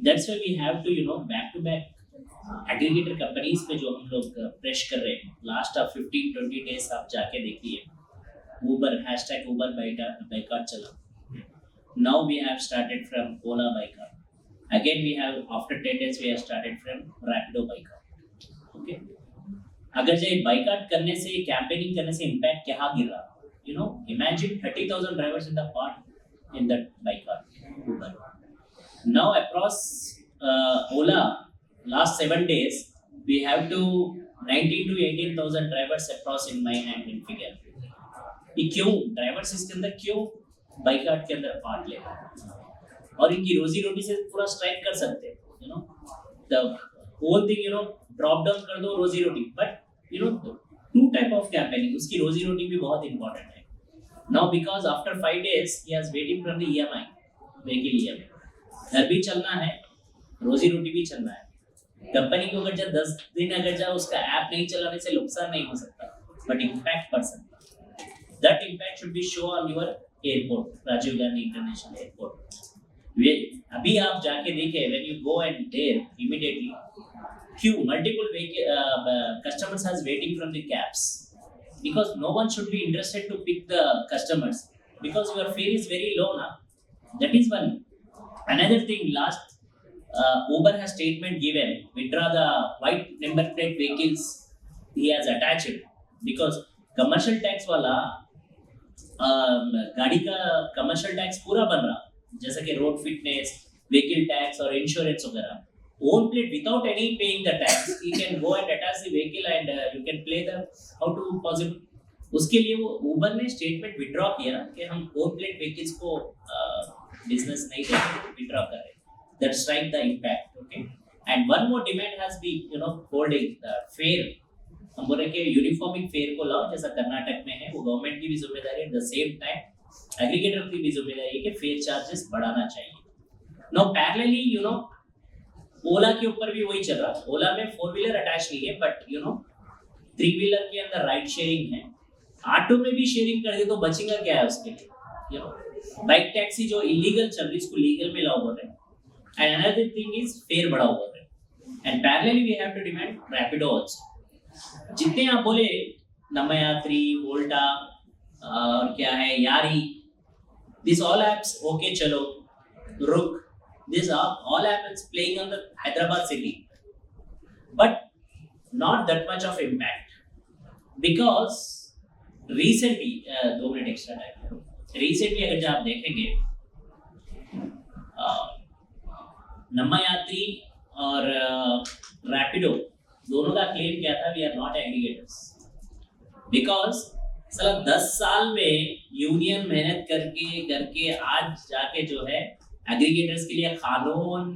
that's why we have to back to back aggregator companies पे जो हम लोग प्रेश कर रहे हैं लास्ट 15-20 डेज आप जाके देखिए Uber #Uber boycott chala. Now we have started from Ola boycott. Again we have after 10 days we have started from Rapido boycott. Okay. अगर ये बाइकाट करने से कैंपेनिंग करने से इम्पैक्ट क्या गिर रहा, you know, imagine 30,000 drivers in the part in that boycott Uber. Now across Ola last 7 days we have to 19 to 18,000 drivers across in my hand in figure. ये क्यों ड्राइवर्स इसके अंदर क्यों बाइकाट के अंदर पार्ट ले और इनकी रोजी रोटी से पूरा स्ट्राइक कर सकते हैं, you know, the whole thing, you know, drop down कर दो रोजी रोटी, but you know, two type of campaigning, उसकी रोजी रोटी भी बहुत important है. Now because after 5 days he has waiting from the EMI, vehicle EMI, घर भी चलना है, रोजी रोटी भी चलना है. कंपनी को अगर जब 10 दिन अगर जब उसका ऐप नहीं चलाने से नुकसान नहीं हो सकता, बट इम्पैक्ट पड़ सकता. That impact should be show on your airport, Rajiv Gandhi International Airport. अभी आप जाके देखें, when you go and there immediately queue, multiple customers has waiting from the cabs because no one should be interested to pick the customers because your fare is very low now. That is one. Another thing, last Uber has statement given, withdraw the white number plate vehicles he has attached because commercial tax वाला गाड़ी का commercial tax पूरा बन रहा, जैसा कि road fitness, vehicle tax और insurance वगैरह. Own plate without any paying the tax, you can go and attach the vehicle and you can play the how to possible. उसके लिए वो Uber ने स्टेटमेंट विड्रॉ किया कि हम own plate vehicles को बिजनेस नहीं देंगे, विड्रॉ कर रहे. That strike the impact, okay. And one more demand has been, you know, holding the fare. हम बोल रहे कि यूनिफॉर्मिक फेयर को लाओ जैसा कर्नाटक में है, वो गवर्नमेंट की भी जिम्मेदारी है. द सेम टाइम एग्रीगेटर की भी जिम्मेदारी है कि फेयर चार्जेस बढ़ाना चाहिए. Now parallelly, you know, ओला के ऊपर भी वही चल रहा. ओला में 4 व्हीलर अटैच नहीं है, बट यू नो 3 व्हीलर के अंदर राइड शेयरिंग है. ऑटो में भी शेयरिंग कर दे तो बचेगा क्या है उसके लिए, यू नो. बाइक टैक्सी जो इलीगल चल रही इसको लीगल में लाओ बोल रहे हैं. And another thing is fare बढ़ाओ बोल रहे हैं. And parallelly we have to demand Rapido also. जितने आप बोले नमयात्री, वोल्टा और क्या है यारी, दिस ऑल एप्स ओके चलो, रुक, these are all apps playing on the Hyderabad city, but not that much of impact because recently 2 minute extra time. recently अगर जब आप देखेंगे नमयात्री और रैपिडो दोनों का क्लेम क्या था, we are not aggregators. Because साला 10 साल में यूनियन मेहनत करके करके आज जाके जो है एग्रीगेटर्स के लिए कानून,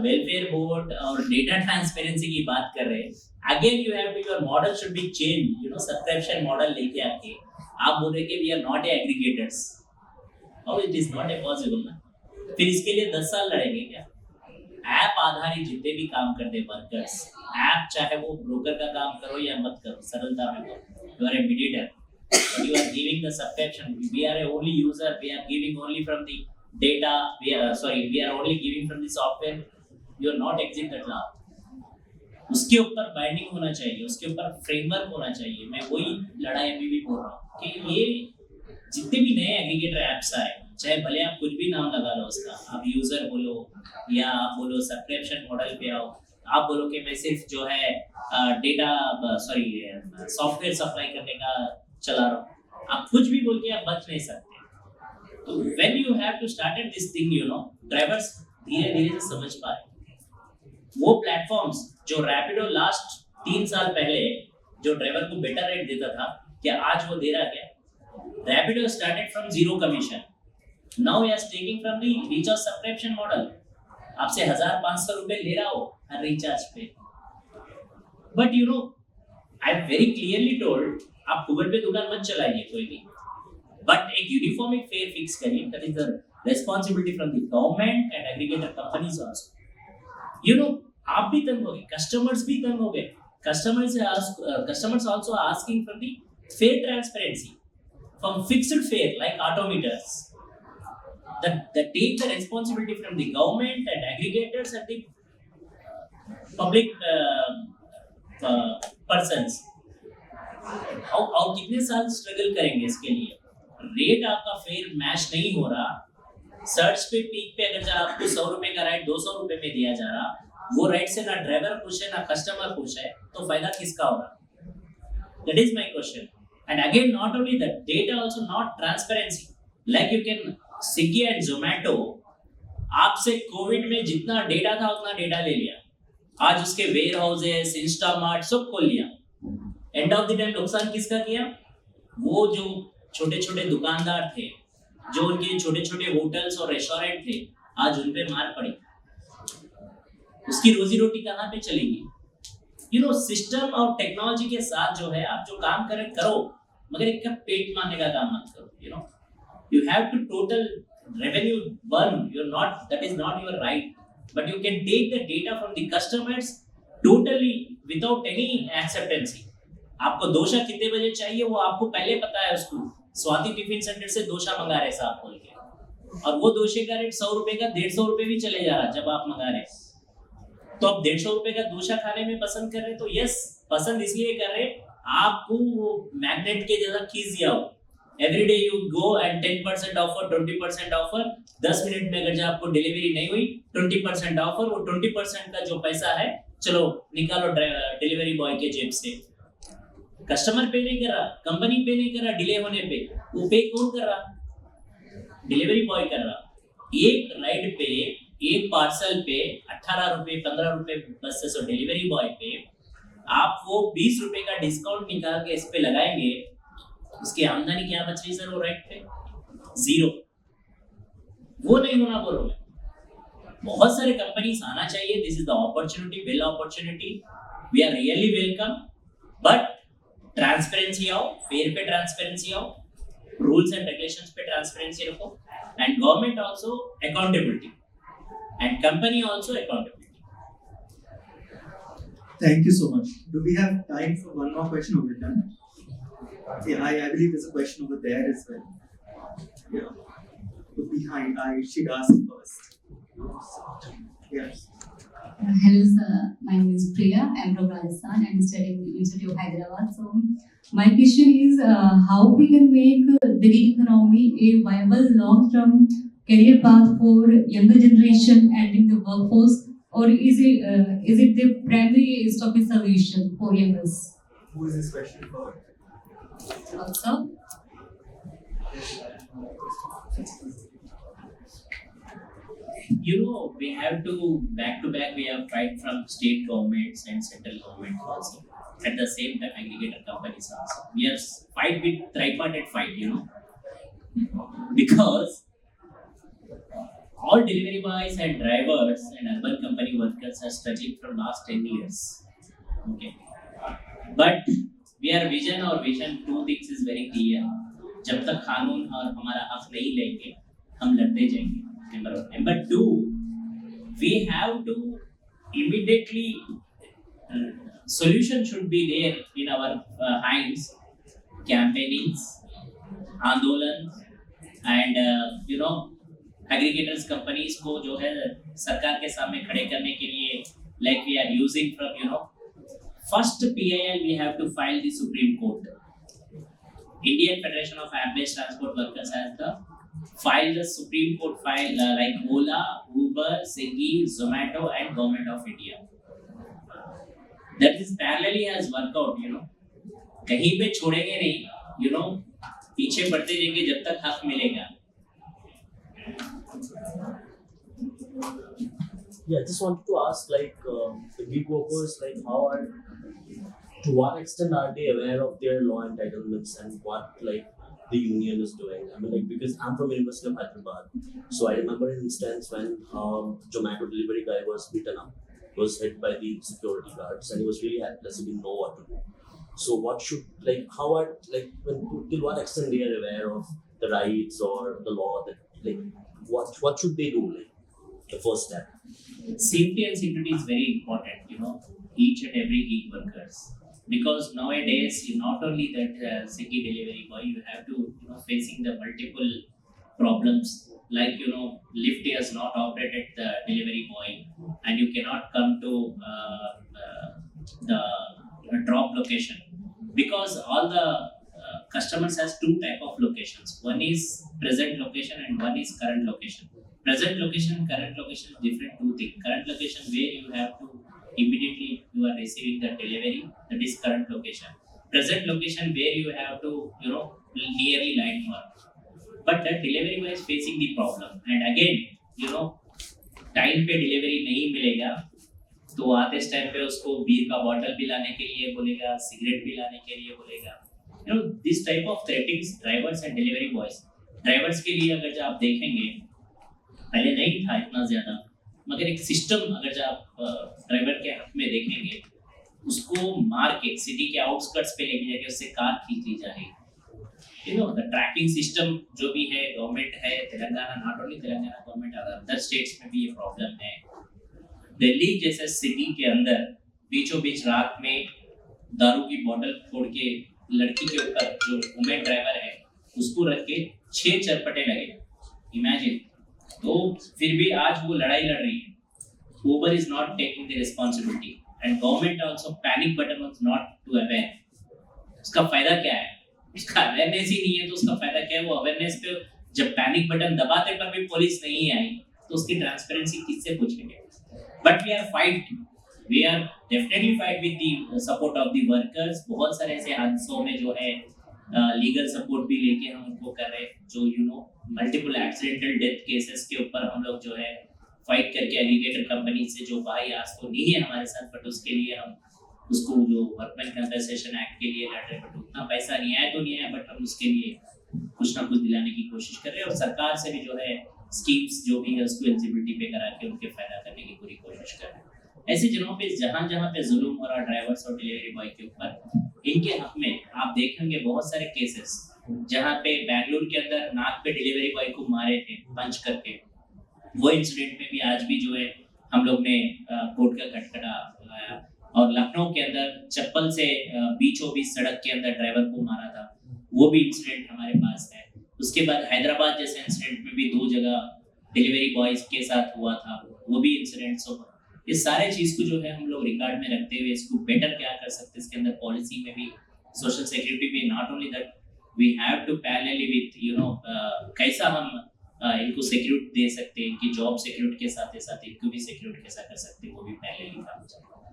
वेलफेयर बोर्ड और डेटा ट्रांसपेरेंसी की बात कर रहे हैं. Again you have to, your model should be change, you know, subscription model लेके आके आप बोल रहे कि we are not aggregators. How it is not possible ना. फिर इसके लिए 10 साल लड़ेंगे क्या? ऐप आधारित जितने भी काम करते वर्कर्स, ऐप चाहे वो ब्रोकर का काम करो या मत करो, सरलता में करो, you are a mediator, but you are giving the subscription. We are a only user, we are giving only from the data, we are only giving from the software. You are not exit that law. उसके ऊपर binding होना चाहिए, उसके ऊपर framework होना चाहिए. मैं वही लड़ाई अभी भी बोल रहा हूँ कि ये जितने भी नए एग्रीगेटर ऐप्स आए, चाहे भले आप कुछ भी नाम लगा लो उसका, आप यूजर बोलो या आप बोलो सब्सक्रिप्शन मॉडल पे आओ, आप बोलो कि मैं सिर्फ जो है डेटा सॉफ्टवेयर सप्लाई करने का चला रहा हूँ, आप कुछ भी बोल के आप बच नहीं सकते. तो when you have to started this thing, you know, drivers धीरे धीरे से समझ पाए. वो प्लेटफॉर्म्स जो रैपिडो लास्ट 3 साल पहले जो ड्राइवर को बेटर रेट देता था, क्या आज वो दे रहा क्या? Rapido started from 0 commission, now he is taking from the recharge subscription model. आपसे 1500 रुपए ले रहा हो हर रिचार्ज पे. But you know, I very clearly told, आप गूगल पे दुकान मत चलाइए कोई भी, बट एक यूनिफॉर्मिक फेयर फिक्स करिए. That is the responsibility from the government and aggregator companies also. You know, आप भी तंग हो गए, कस्टमर्स भी तंग हो गए. Customers also asking for the fare transparency from fixed fare like auto meters. that take the responsibility from the government and aggregators and the public persons. और कितने साल स्ट्रगल करेंगे इसके लिए? रेट आपका फेयर मैच नहीं हो रहा, सर्च पे पीक पे अगर आपको 100 रुपए का राइड 200 रुपए में दिया जा रहा, वो राइड से ना ड्राइवर खुश है ना कस्टमर खुश है, तो फायदा किसका होगा? That is my question. And again, not only that, data also not transparency. Like you can Swiggy and Zomato, आपसे कोविड में जितना डेटा था उतना डेटा ले लिया, आज उसके वेयर हाउसेस, इंस्टामार्ट सब खोल लिया। एंड ऑफ द टाइम नुकसान किसका किया? वो जो छोटे छोटे दुकानदार थे, जो उनके छोटे छोटे होटल्स और रेस्टोरेंट थे, आज उन पे मार पड़ी। उसकी रोजी रोटी कहाँ पे चलेगी? सिस्टम और टेक्नोलॉजी के साथ जो है आप जो काम करो, मगर एक पेट मारने का काम मत करो। You have to total revenue burn, that is not your right, but you can take the data from the customers totally without any acceptancy. आपको डोसा कितने बजे चाहिए वो आपको पहले पता है, उसको स्वाति टिफिन सेंटर से डोसा मंगा रहे साहब बोल के, और वो डोसे का रेट 100 रुपए का 150 रुपए भी चले जा रहा जब आप मंगा रहे, तो आप 150 रुपए का डोसा खाने में पसंद कर रहे, तो यस पसंद इसलिए कर रहे आपको वो मैग्नेट के जैसा खींच दिया हो। Every day you go and 10% offer, 20% offer, 10 minute में अगर आपको डिलीवरी नहीं हुई 20% ऑफर, वो 20% का जो पैसा है चलो निकालो डिलीवरी बॉय के जेब से। कस्टमर पे नहीं कर रहा, कंपनी पे नहीं कर रहा, डिले होने पे वो पे कौन कर रहा? डिलीवरी बॉय कर रहा। एक राइड पे, एक पार्सल पे 18 रुपए 15 रुपए बस से, सो डिलीवरी बॉय पे आप वो 20 रुपए का डिस्काउंट निकाल के इस पे लगाएंगे, उसकी आमदनी क्या बच रही सर वो राइड पे? जीरो। वो नहीं होना बोलो मैं, बहुत सारे कंपनीज आना चाहिए। This is the opportunity, well opportunity, we are really welcome, but transparency आओ, फेयर पे ट्रांसपेरेंसी आओ, रूल्स एंड रेगुलेशंस पे ट्रांसपेरेंसी रखो, and government also accountability, and company also accountability. Thank you so much. Do we have time for one more question over time? Yeah, I believe there's a question over there as well. Yeah. Behind, I should ask first. Yes. Hello sir, my name is Priya. I'm from Rajasthan and studying at the University of Hyderabad. So my question is how we can make the gig economy a viable long-term career path for younger generation entering the workforce, or is it the primary stopping solution for youngers? Who is this question for? Also, We have to back we have tried from state governments and central government also. At the same time, aggregator companies also. We are fight with tripartite fight, because all delivery boys and drivers and urban company workers are struggling from last 10 years. Okay. But we are vision or vision 2 things is very clear. जब तक कानून और हमारा हक नहीं लेंगे हम लड़ते जाएंगे, number 1. Number 2, we have to immediately solution should be there in our hands. Campaignings, आंदोलन, and एग्रीगेटर्स कंपनीज को जो है सरकार के सामने खड़े करने के लिए, like we are using from first PIL we have to file the Supreme Court. Indian Federation of App Based Transport Workers has the file the Supreme Court file like Ola, Uber, Swiggy, Zomato and government of India. That is parallelly has workout, कहीं पे छोड़ेंगे नहीं, पीछे बढ़ते जाएंगे जब तक हक मिलेगा. Yeah, I just wanted to ask, the gig workers, to what extent are they aware of their law entitlements and what, the union is doing? I mean, because I'm from University of Hyderabad, so I remember an instance when Zomato delivery guy was beaten up, was hit by the security guards, and he was really helpless. He didn't know what to do. So, what should, till what extent they are aware of the rights or the law that, what should they do? The first step. Safety and security is very important, each and every gig workers, because nowadays not only that Swiggy delivery boy, you have to facing the multiple problems, like lift is not operated the delivery boy, and you cannot come to the drop location. because all the customers has two type of locations. One is present location and one is current location. Present location and current location is different two things. Current location where you have to immediately you are receiving the delivery, that is current location. Present location where you have to nearly line for. But that delivery boy is facing the problem, and again time पे delivery नहीं मिलेगा तो आते इस time पे उसको बीर का bottle भी लाने के लिए बोलेगा, सिगरेट भी लाने के लिए बोलेगा। This type of threatenings drivers and delivery boys. Drivers के लिए अगर आप देखेंगे पहले नहीं था इतना ज़्यादा, मगर एक सिस्टम अगर जो आप ड्राइवर के हक में देखेंगे, उसको मार के सिटी के आउटस्कर्ट्स पे लेके जाके उससे कार खींच ली जाएगी। द ट्रैकिंग सिस्टम जो भी है गवर्नमेंट है Telangana, not only Telangana government, other states में भी ये प्रॉब्लम है। दिल्ली जैसे सिटी के अंदर बीचों बीच रात में दारू की बोतल फोड़ के लड़की के ऊपर जो वुमेन ड्राइवर है उसको रख के 6 चरपटे लगे, इमेजिन। तो फिर भी आज वो लड़ाई लड़ रही है। Uber is not taking the responsibility and government also panic button was not to aware। उसका फायदा क्या है? उसका अवेयरनेस ही नहीं है, तो उसका फायदा क्या है? वो अवेयरनेस पे जब पैनिक बटन दबाते पर भी पुलिस नहीं आई तो उसकी ट्रांसपेरेंसी किससे पूछेंगे? But we are definitely fight with the support of the workers. बहुत सारे ऐसे हादसों में जो है लीगल सपोर्ट भी लेके हम उनको कर रहे हैं, जो मल्टीपल एक्सीडेंटल डेथ केसेस के ऊपर हम लोग जो है फाइट करके एग्रीगेटर कंपनी से, जो भाई आज तो नहीं है हमारे साथ, बट उसके लिए हम उसको जो वर्कमैन कंपनसेशन एक्ट के लिए लड़ रहे, बट उतना पैसा नहीं आया तो नहीं आया, बट हम उसके लिए कुछ ना कुछ दिलाने की कोशिश कर रहे हैं। और सरकार से भी जो है स्कीम्स जो भी है उसको एलिजिबिलिटी पे करा के उनके फायदा करने की पूरी कोशिश कर रहे हैं। ऐसी जगहों पे जहाँ पे जुल्म हो रहा ड्राइवर्स और डिलीवरी बॉय के ऊपर, इनके हक में आप देखेंगे बहुत सारे केसेस जहाँ पे बेंगलुरु के अंदर नाक पे डिलीवरी बॉय को मारे थे पंच करके। वो इंसिडेंट में भी आज भी जो है हम लोग ने कोर्ट का खटखटा लगाया। और लखनऊ के अंदर चप्पल से बीचों बीच सड़क के अंदर ड्राइवर को मारा था, वो भी इंसिडेंट हमारे पास है। उसके बाद हैदराबाद जैसे इंसिडेंट में भी 2 जगह डिलीवरी बॉयज के साथ हुआ था, वो भी इंसिडेंट्स हो। इस सारे चीज़ को जो है हम लोग रिकॉर्ड में रखते हुए इसको बेटर क्या कर सकते हैं, इसके अंदर पॉलिसी में भी, सोशल सिक्योरिटी भी, not only that we have to parallelly with कैसा हम इनको सिक्योरिटी दे सकते हैं, इनकी जॉब सिक्योरिटी के साथ इनको भी सिक्योरिटी कैसा कर सकते हैं, वो भी पैरेलली काम चल रहा है।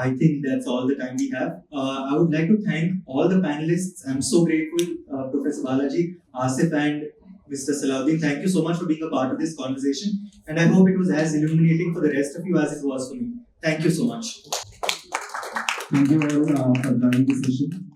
I think that's all the time we have. I would like to thank all the panelists. I'm so grateful, Professor Balaji, Asif and Mr. Salahuddin. Thank you so much for being a part of this conversation. And I hope it was as illuminating for the rest of you as it was for me. Thank you so much. Thank you all for joining the session.